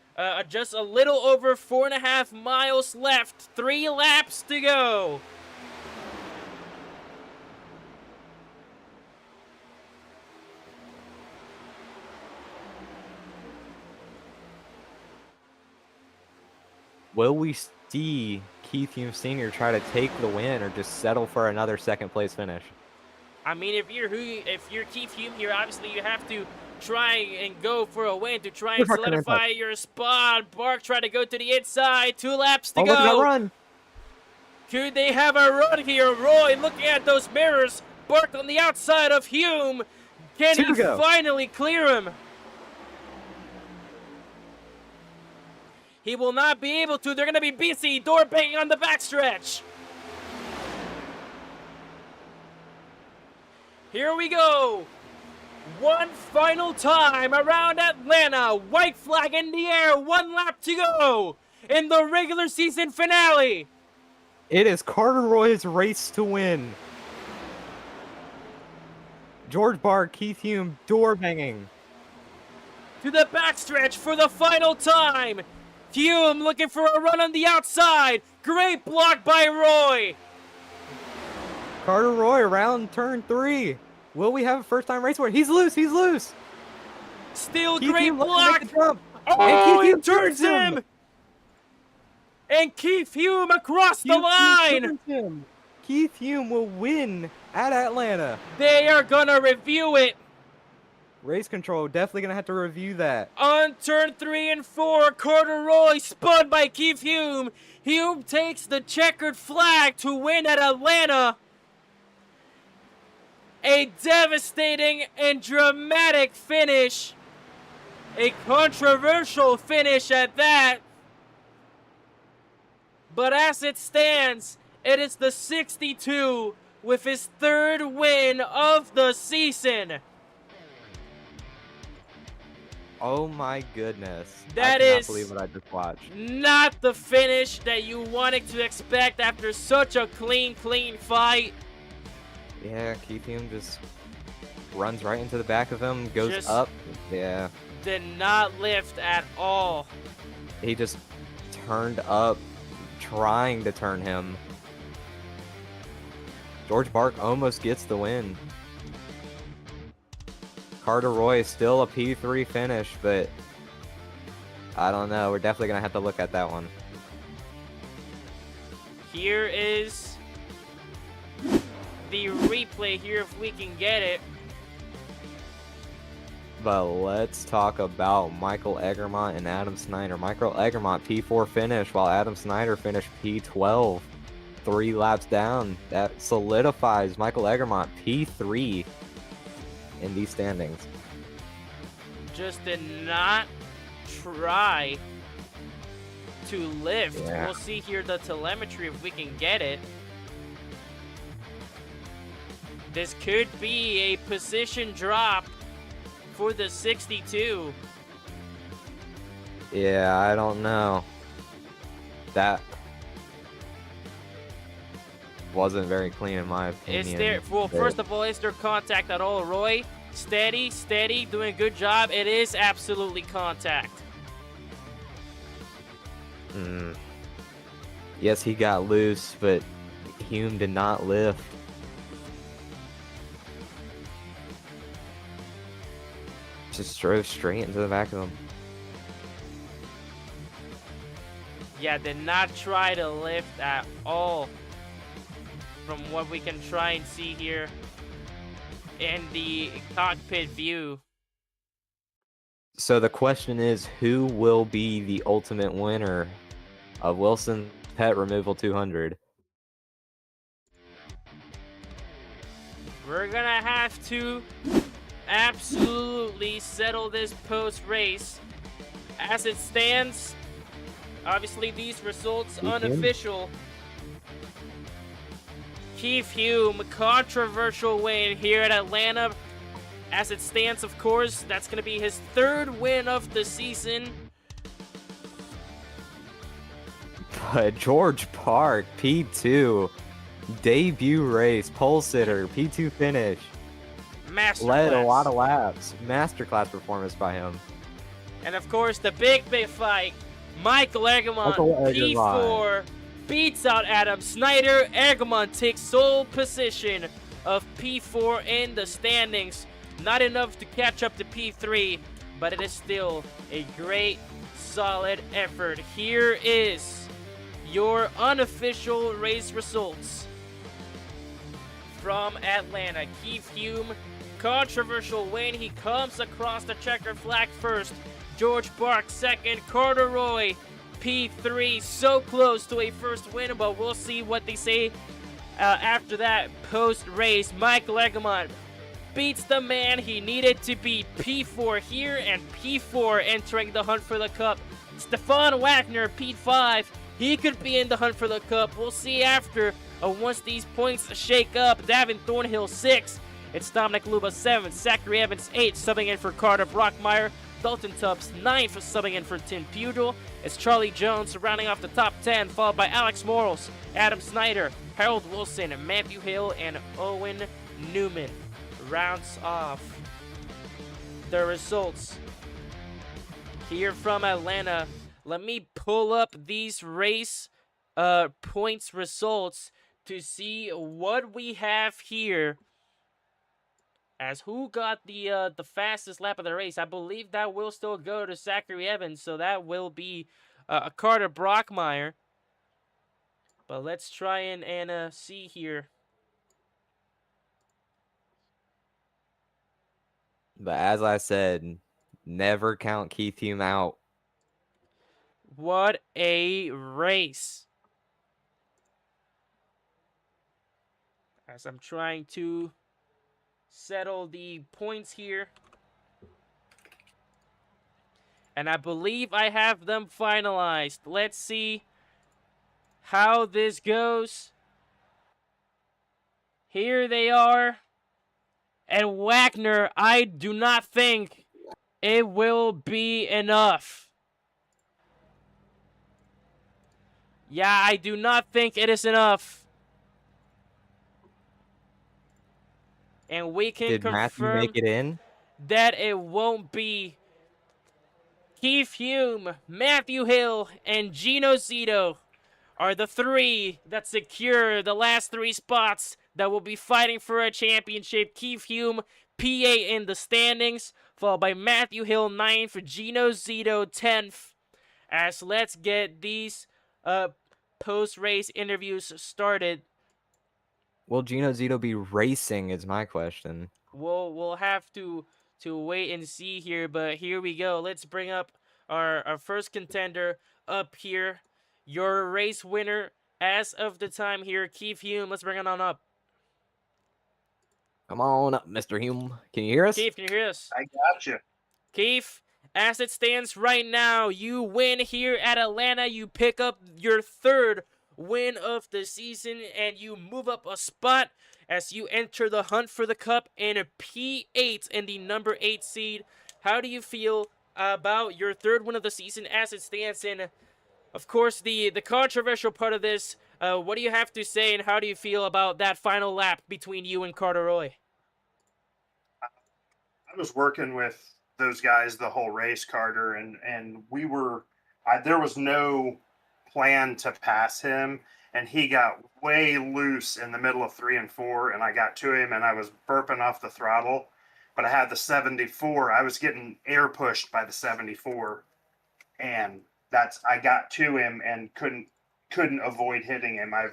4.5 miles left. 3 laps to go. Will we see Keith Hume Sr. try to take the win or just settle for another second place finish? I mean, if you're Keith Hume here, obviously you have to try and go for a win to try and solidify your spot. Bark tried to go to the inside. 2 laps to go. Look at that run. Could they have a run here? Roy looking at those mirrors. Bark on the outside of Hume. Can he finally clear him? He will not be able to. They're going to be busy door banging on the backstretch. Here we go. One final time around Atlanta. White flag in the air. 1 lap to go in the regular season finale. It is Carter Roy's race to win. George Barr, Keith Hume, door banging. To the backstretch for the final time. Hume looking for a run on the outside. Great block by Roy. Carter Roy around turn 3. Will we have a first-time race win? He's loose. He's loose. Still Keith great Hume block. Oh, he turns him. And Keith Hume across the line. Keith Hume will win at Atlanta. They are going to review it. Race control, definitely going to have to review that. On turn 3 and 4, Carter Roy spun by Keith Hume. Hume takes the checkered flag to win at Atlanta. A devastating and dramatic finish. A controversial finish at that. But as it stands, it is the 62 with his 3rd win of the season. Oh my goodness. That I cannot is believe what I just watched. not the finish that you wanted to expect after such a clean fight. Yeah, Keith Hume just runs right into the back of him, goes Just- up. Yeah, Did not lift at all. he just turned up, trying to turn him. George Bark almost gets the win. Carter Roy still a P3 finish, but I don't know. We're definitely going to have to look at that one. Here is the replay here if we can get it. But let's talk about Michael Egermont and Adam Snyder. Michael Egermont P4 finish, while Adam Snyder finished P12. 3 laps down. That solidifies Michael Egermont P3 in these standings. Just did not try to lift. Yeah. We'll see here the telemetry if we can get it. This could be a position drop for the 62. Yeah, I don't know. That wasn't very clean in my opinion. Is there, well, but- first of all, is there contact at all? Roy, steady, doing a good job. It is absolutely contact. Yes, he got loose, but Hume did not lift. Just drove straight into the back of him. Yeah, did not try to lift at all. From what we can try and see here in the cockpit view. So the question is, who will be the ultimate winner of Wilson Pet Removal 200? We're gonna have to absolutely settle this post-race. As it stands, obviously these results unofficial. Keith Hume, controversial win here at Atlanta. As it stands, of course, that's going to be his 3rd win of the season. But George Park, P2, debut race, pole sitter, P2 finish, Masterclass. led a lot of laps. Masterclass performance by him. And of course, the big fight. Michael Egermont, P4, beats out Adam Snyder. Egermont takes sole position of P4 in the standings. Not enough to catch up to P3, but it is still a great, solid effort. Here is your unofficial race results from Atlanta. Keith Hume, controversial win. He comes across the checkered flag first. George Bark second. Carter Roy, P3. So close to a first win, but we'll see what they say after that post-race. Michael Egermont beats the man he needed to beat. P4 here and P4 entering the hunt for the cup. Stefan Wagner, P5. He could be in the hunt for the cup. We'll see after once these points shake up. Davin Thornhill, 6. It's Dominic Luba, 7. Zachary Evans, 8. Subbing in for Carter Brockmeyer. Dalton Tubbs, 9 for subbing in for Tim Pugel. It's Charlie Jones rounding off the top 10, followed by Alex Morals, Adam Snyder, Harold Wilson, Matthew Hill, and Owen Newman. Rounds off the results here from Atlanta. Let me pull up these race points results to see what we have here. As who got the fastest lap of the race? I believe that will still go to Zachary Evans, so that will be Carter Brockmeyer. But let's try and see here. But as I said, never count Keith Hume out. What a race. As I'm trying to settle the points here. And I believe I have them finalized. Let's see how this goes. Here they are. And Wagner, I do not think it will be enough. Yeah, I do not think it is enough. And we can Did Matthew make confirm it in? that it won't be. Keith Hume, Matthew Hill, and Gino Zito are the three that secure the last three spots that will be fighting for a championship. Keith Hume, PA in the standings, followed by Matthew Hill 9th, Gino Zito 10th. As let's get these post-race interviews started. Will Gino Zito be racing is my question. We'll have to wait and see here, but here we go. Let's bring up our first contender up here. Your race winner as of the time here, Keith Hume. Let's bring it on up. Come on up, Mr. Hume. Can you hear us? Keith, can you hear us? I got you. Keith, as it stands right now, you win here at Atlanta. You pick up your third win of the season, and you move up a spot as you enter the hunt for the cup in a P8 in the number 8 seed. How do you feel about your third win of the season as it stands? And of course, the controversial part of this, what do you have to say, and how do you feel about that final lap between you and Carter Roy? I was working with those guys the whole race, Carter, and we were. There was no plan to pass him, and he got way loose in the middle of 3 and 4, and I got to him, and I was burping off the throttle, but I had the 74. I was getting air pushed by the 74, and I got to him and couldn't avoid hitting him. I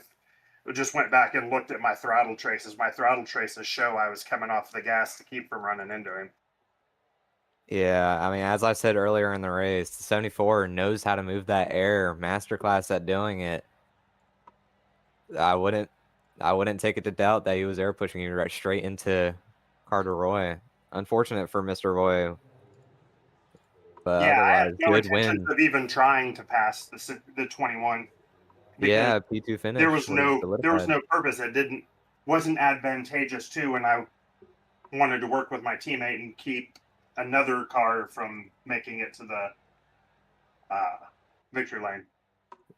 just went back and looked at my throttle traces. My throttle traces show I was coming off the gas to keep from running into him. Yeah, I mean, as I said earlier in the race, the 74 knows how to move that air, masterclass at doing it. I wouldn't take it to doubt that he was air pushing you right straight into Carter Roy. Unfortunate for Mr. Roy, but Yeah, I had otherwise, no good intentions win. of even trying to pass the 21. Yeah, P2 finish. There was no solidified. purpose. It wasn't advantageous too, and I wanted to work with my teammate and keep another car from making it to the victory lane.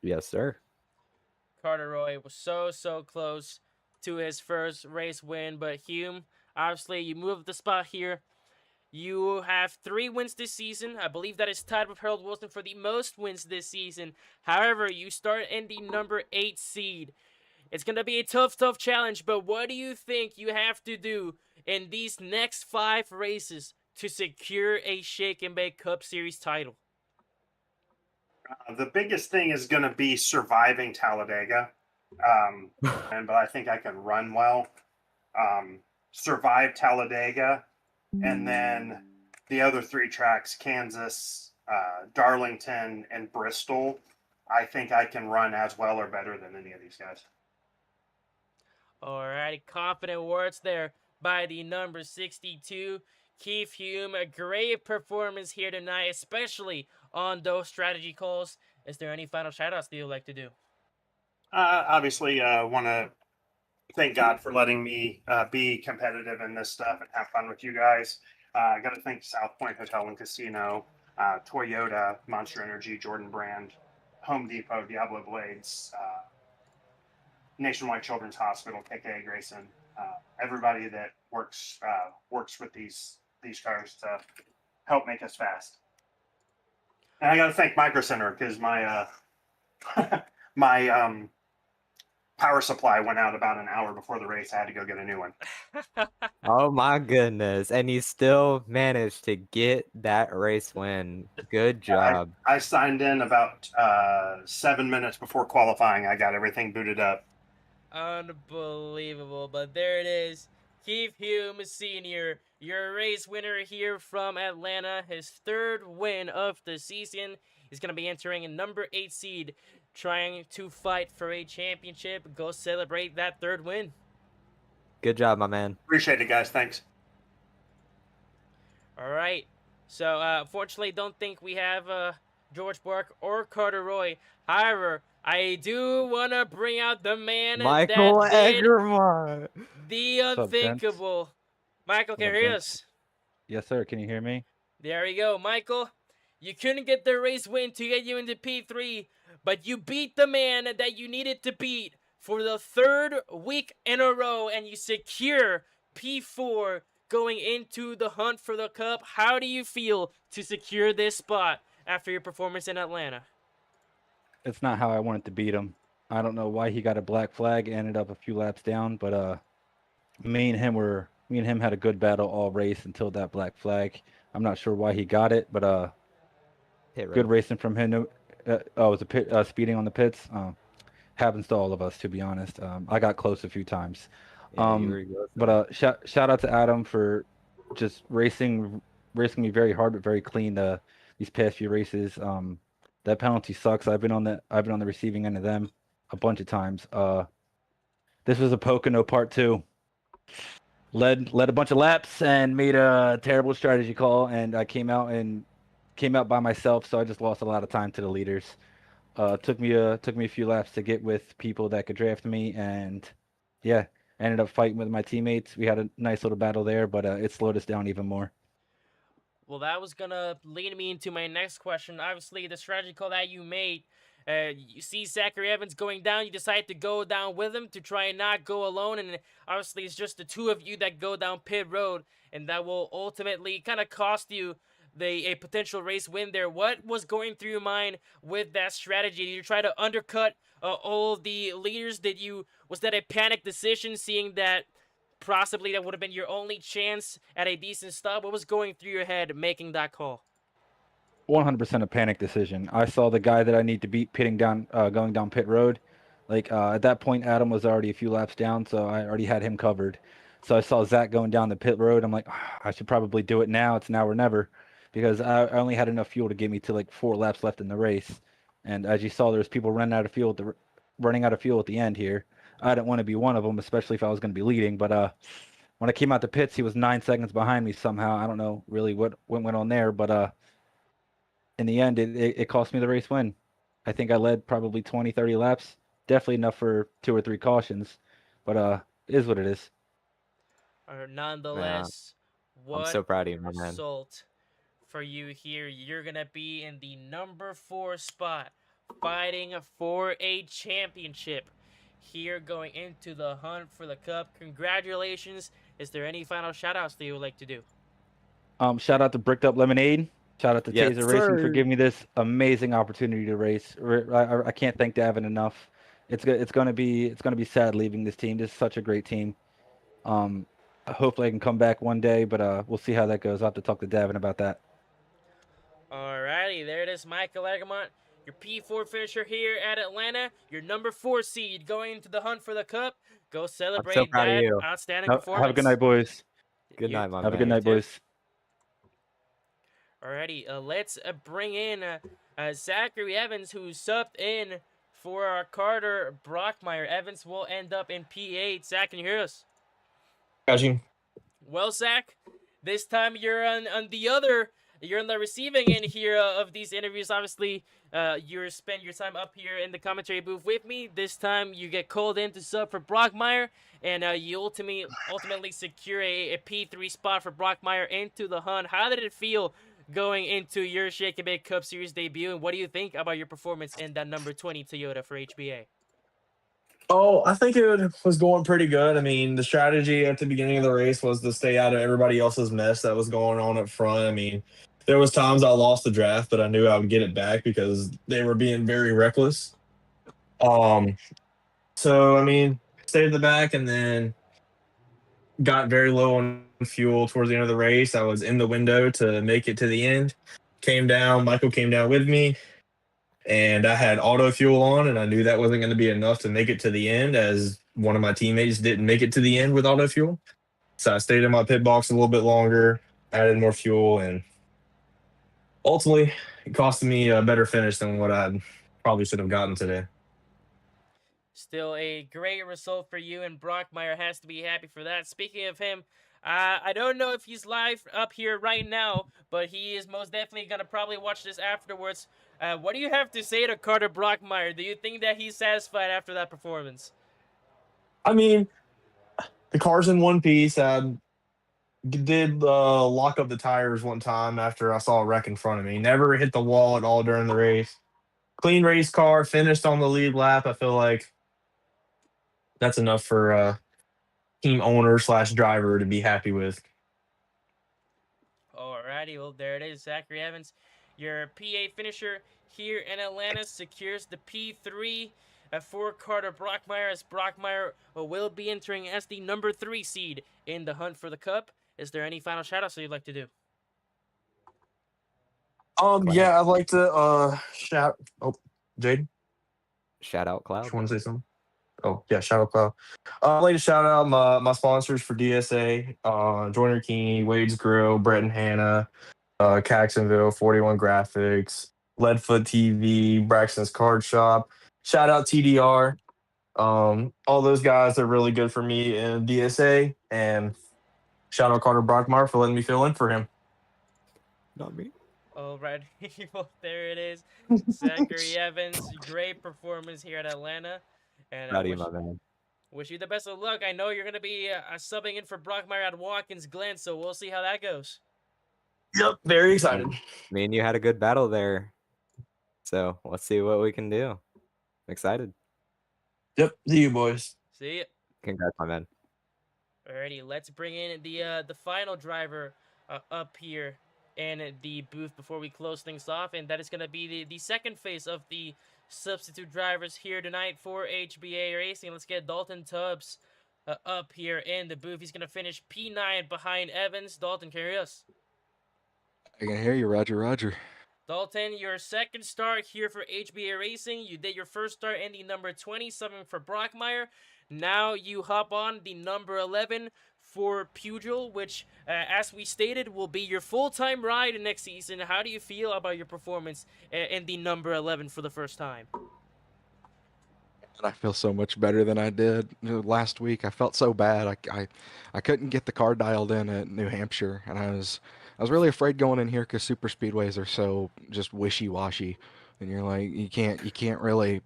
Yes, sir. Carter Roy was so close to his first race win, but Hume, obviously, you move the spot here. You have 3 wins this season. I believe that is tied with Harold Wilson for the most wins this season. However, you start in the number 8 seed. It's going to be a tough challenge, but what do you think you have to do in these next 5 races to secure a Shake and Bake Cup Series title? The biggest thing is going to be surviving Talladega, but I think I can run well. Survive Talladega, and then the other 3 tracks, Kansas, Darlington, and Bristol, I think I can run as well or better than any of these guys. Alrighty, confident words there by the number 62, Keith Hume. A great performance here tonight, especially on those strategy calls. Is there any final shout-outs that you'd like to do? Obviously, want to thank God for letting me be competitive in this stuff and have fun with you guys. I got to thank South Point Hotel and Casino, Toyota, Monster Energy, Jordan Brand, Home Depot, Diablo Blades, Nationwide Children's Hospital, KK Grayson, everybody that works with these cars to help make us fast. And I got to thank Micro Center because my my power supply went out about an hour before the race. I had to go get a new one. Oh my goodness. And he still managed to get that race win. Good job. I signed in about 7 minutes before qualifying. I got everything booted up. Unbelievable, but there it is. Keith Hume Sr., your race winner here from Atlanta. His 3rd win of the season. He's going to be entering a number 8 seed, trying to fight for a championship. Go celebrate that 3rd win. Good job, my man. Appreciate it, guys. Thanks. All right. So, unfortunately, don't think we have George Bark, or Carter Roy. However, I do want to bring out the man Michael that did Egermont. the What's up, gents? unthinkable. Michael, What's can up, you hear gents? us? Yes, sir. Can you hear me? There we go, Michael. You couldn't get the race win to get you into P3, but you beat the man that you needed to beat for the third week in a row, and you secure P4 going into the hunt for the cup. How do you feel to secure this spot after your performance in Atlanta? It's not how I wanted to beat him. I don't know why he got a black flag, ended up a few laps down, but me and him had a good battle all race until that black flag. I'm not sure why he got it, but Pit good road. racing from him. It was a pit speeding on the pits. Happens to all of us, to be honest. I got close a few times. Yeah, you were good. But shout out to Adam for just racing me very hard but very clean these past few races. That penalty sucks. I've been on the receiving end of them a bunch of times. This was a Pocono part 2. Led a bunch of laps and made a terrible strategy call, and I came out by myself, so I just lost a lot of time to the leaders. Took me a few laps to get with people that could draft me, and yeah, ended up fighting with my teammates. We had a nice little battle there, but it slowed us down even more. Well, that was gonna lead me into my next question. Obviously, the strategy call that you made, you see Zachary Evans going down, you decide to go down with him to try and not go alone, and obviously it's just the two of you that go down pit road, and that will ultimately kind of cost you a potential race win there. What was going through your mind with that strategy? Did you try to undercut all of the leaders? Was that a panic decision, seeing that possibly that would have been your only chance at a decent stop? What was going through your head making that call? 100% a panic decision. I saw the guy that I need to beat going down pit road. Like at that point, Adam was already a few laps down, so I already had him covered. So I saw Zach going down the pit road. I'm like, I should probably do it now. It's now or never, because I only had enough fuel to get me to like 4 laps left in the race. And as you saw, there's people running out of fuel at the end here. I didn't want to be one of them, especially if I was going to be leading. But when I came out the pits, he was 9 seconds behind me somehow. I don't know really what went on there, but in the end, it cost me the race win. I think I led probably 20, 30 laps. Definitely enough for 2 or 3 cautions, but it is what it is. Nonetheless, I'm what so proud of you, my man. result for you here? You're gonna be in the number 4 spot, fighting for a championship. Here, going into the hunt for the cup. Congratulations. Is there any final shout-outs that you would like to do? Shout out to Bricked Up Lemonade. Shout out to Yes, Taser Racing for sir. giving me this amazing opportunity to race. I can't thank Davin enough. It's gonna be sad leaving this team. This is such a great team. Hopefully I can come back one day, but we'll see how that goes. I'll have to talk to Davin about that. Alrighty, there it is, Michael Egermont, your P4 finisher here at Atlanta, your number 4 seed going into the hunt for the cup. Go celebrate proud of that you. outstanding Have performance. a good night, boys. Good You- night, my Have a man. good night, too. boys. Alrighty, let's bring in Zachary Evans, who subbed in for our Carter Brockmeyer. Evans will end up in P8. Zach, can you hear us? Got you. Well, Zach, this time you're on the receiving end here of these interviews. Obviously, you spend your time up here in the commentary booth with me. This time you get called in to sub for Brockmeyer, and you ultimately secure a P3 spot for Brockmeyer into the hunt. How did it feel going into your Shake and Bake Cup Series debut, and what do you think about your performance in that number 20 Toyota for HBA? Oh, I think it was going pretty good. I mean, the strategy at the beginning of the race was to stay out of everybody else's mess that was going on up front. I mean, there was times I lost the draft, but I knew I would get it back because they were being very reckless. So I mean, stayed in the back and then got very low on fuel towards the end of the race. I was in the window to make it to the end. Came down, Michael came down with me, and I had auto fuel on, and I knew that wasn't going to be enough to make it to the end, as one of my teammates didn't make it to the end with auto fuel. So I stayed in my pit box a little bit longer, added more fuel, and ultimately it cost me a better finish than what I probably should have gotten today. Still a great result for you, and Brockmeyer has to be happy for that. Speaking of him, I don't know if he's live up here right now, but he is most definitely gonna probably watch this afterwards. What do you have to say to Carter Brockmeyer? Do you think that he's satisfied after that performance? I mean, the car's in one piece. Did lock up the tires one time after I saw a wreck in front of me. Never hit the wall at all during the race. Clean race car, finished on the lead lap. I feel like that's enough for team owner slash driver to be happy with. Alrighty, well there it is. Zachary Evans, your PA finisher here in Atlanta, secures the P3 for Carter Brockmeyer, as Brockmeyer will be entering as the number 3 seed in the hunt for the Cup. Is there any final shoutouts that you'd like to do? Yeah, I'd like to shout. Oh, Jaden, Shout out you Cloud. want to say something? Oh yeah, shout out Cloud. I'd like to shout out my sponsors for DSA: Joyner Keeney, Wade's Grill, Brett and Hannah, Caxonville, 41 Graphics, Leadfoot TV, Braxton's Card Shop. Shout out TDR. All those guys are really good for me in DSA, and shout out Carter Brockmeyer for letting me fill in for him. Not me. Alrighty, well there it is. Zachary Evans, great performance here at Atlanta. And Proud of you, my man. wish you the best of luck. I know you're going to be subbing in for Brockmeyer at Watkins Glen, so we'll see how that goes. Yep, very excited. Me and you had a good battle there. So let's see what we can do. I'm excited. Yep, see you boys. See ya. Congrats, my man. Alrighty, let's bring in the final driver up here in the booth before we close things off, and that is going to be the second phase of the substitute drivers here tonight for HBA Racing. Let's get Dalton Tubbs up here in the booth. He's going to finish P9 behind Evans. Dalton, can you hear us? I can hear you, Roger. Roger. Dalton, your second start here for HBA Racing. You did your first start in the number 20, subbing for Brockmeyer. Now you hop on the number 11 for Pugil, which, as we stated, will be your full-time ride next season. How do you feel about your performance in the number 11 for the first time? And I feel so much better than I did last week. I felt so bad. I couldn't get the car dialed in at New Hampshire, and I was really afraid going in here because super speedways are so just wishy-washy, and you're like you can't really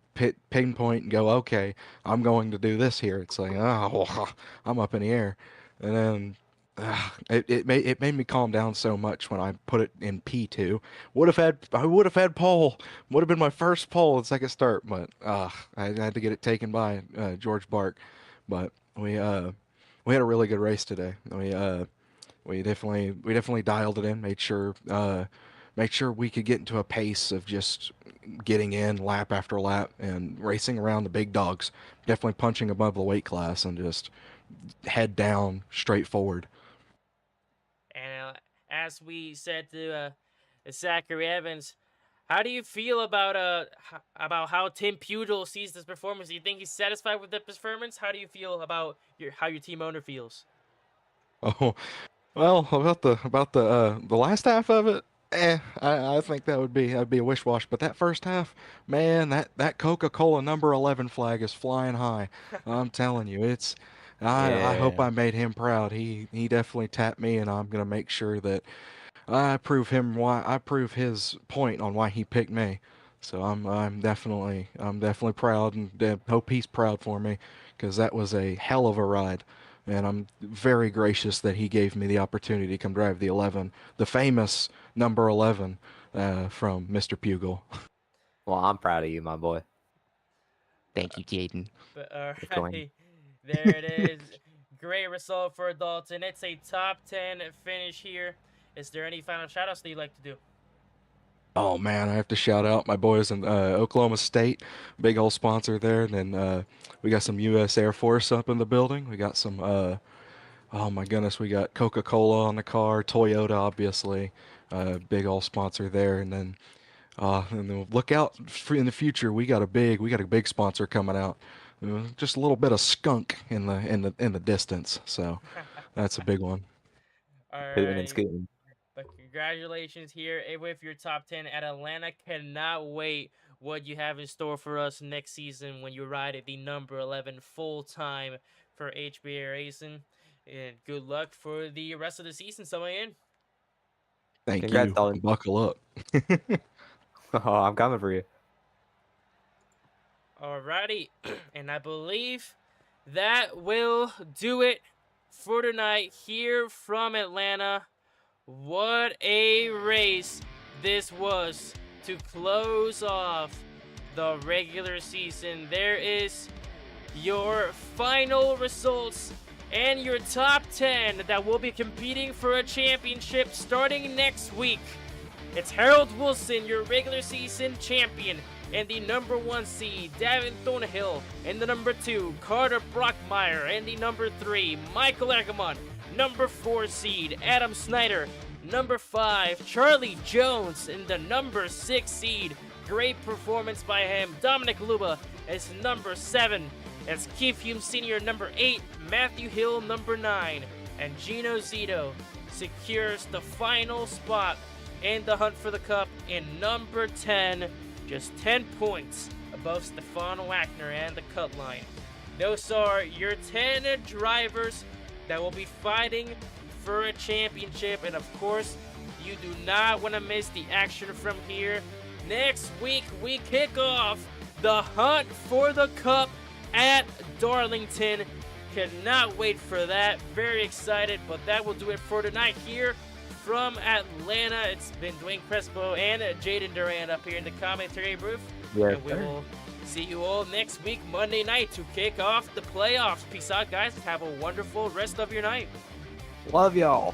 pinpoint and go, okay, I'm going to do this here. It's like, oh, I'm up in the air, and then it made me calm down so much when I put it in P2. I would have had pole. Would have been my first pole and second start, but I had to get it taken by George Bark. But we had a really good race today. We definitely dialed it in. Made sure we could get into a pace of just getting in lap after lap and racing around the big dogs. Definitely punching above the weight class and just head down straight forward. And as we said to Zachary Evans, how do you feel about how Tim Pugil sees this performance? Do you think he's satisfied with the performance? How do you feel about how your team owner feels? Oh, well, about the last half of it, I think that'd be a wish wash. But that first half, man, that Coca-Cola number 11 flag is flying high. I'm telling you, it's. I hope I made him proud. He definitely tapped me, and I'm gonna make sure that I prove his point on why he picked me. So I'm definitely proud, and hope he's proud for me, because that was a hell of a ride. And I'm very gracious that he gave me the opportunity to come drive the 11, the famous number 11 from Mr. Pugil. Well, I'm proud of you, my boy. Thank you, Jaden. But going. there it is. Great result for Dalton. It's a top 10 finish here. Is there any final shoutouts that you'd like to do? Oh man, I have to shout out my boys in Oklahoma State, big old sponsor there. And then we got some U.S. Air Force up in the building. We got some, oh my goodness, we got Coca-Cola on the car, Toyota obviously, big old sponsor there. And then look out for in the future. We got a big sponsor coming out. Just a little bit of skunk in the distance, so that's a big one. All Hooting and right. scooting. But congratulations here with your top 10 at Atlanta. Cannot wait what you have in store for us next season when you ride at the number 11 full time for HBA Racing. And good luck for the rest of the season, in. Thank Congrats, you. Dalton. Buckle up. Oh, I'm coming for you. Alrighty, and I believe that will do it for tonight here from Atlanta. What a race this was to close off the regular season. There is your final results and your top 10 that will be competing for a championship starting next week. It's Harold Wilson, your regular season champion, and the number 1 seed, Davin Thornhill, and the number 2, Carter Brockmeyer, and the number 3, Michael Eggermont, number 4 seed, Adam Snyder, number 5, Charlie Jones, and the number 6 seed, great performance by him, Dominic Luba, as number 7, as Keith Hume Sr., number 8, Matthew Hill, number 9, and Gino Zito secures the final spot in the hunt for the cup in number 10, just 10 points above Stefan Wagner and the cut line. Those are your 10 drivers that will be fighting for a championship, and of course, you do not want to miss the action from here. Next week, we kick off the hunt for the cup at Darlington. Cannot wait for that. Very excited, but that will do it for tonight here from Atlanta. It's been Dwayne Crespo and Jaden Durant up here in the commentary booth. Yes, And we sir. will see you all next week, Monday night, to kick off the playoffs. Peace out, guys. Have a wonderful rest of your night. Love y'all.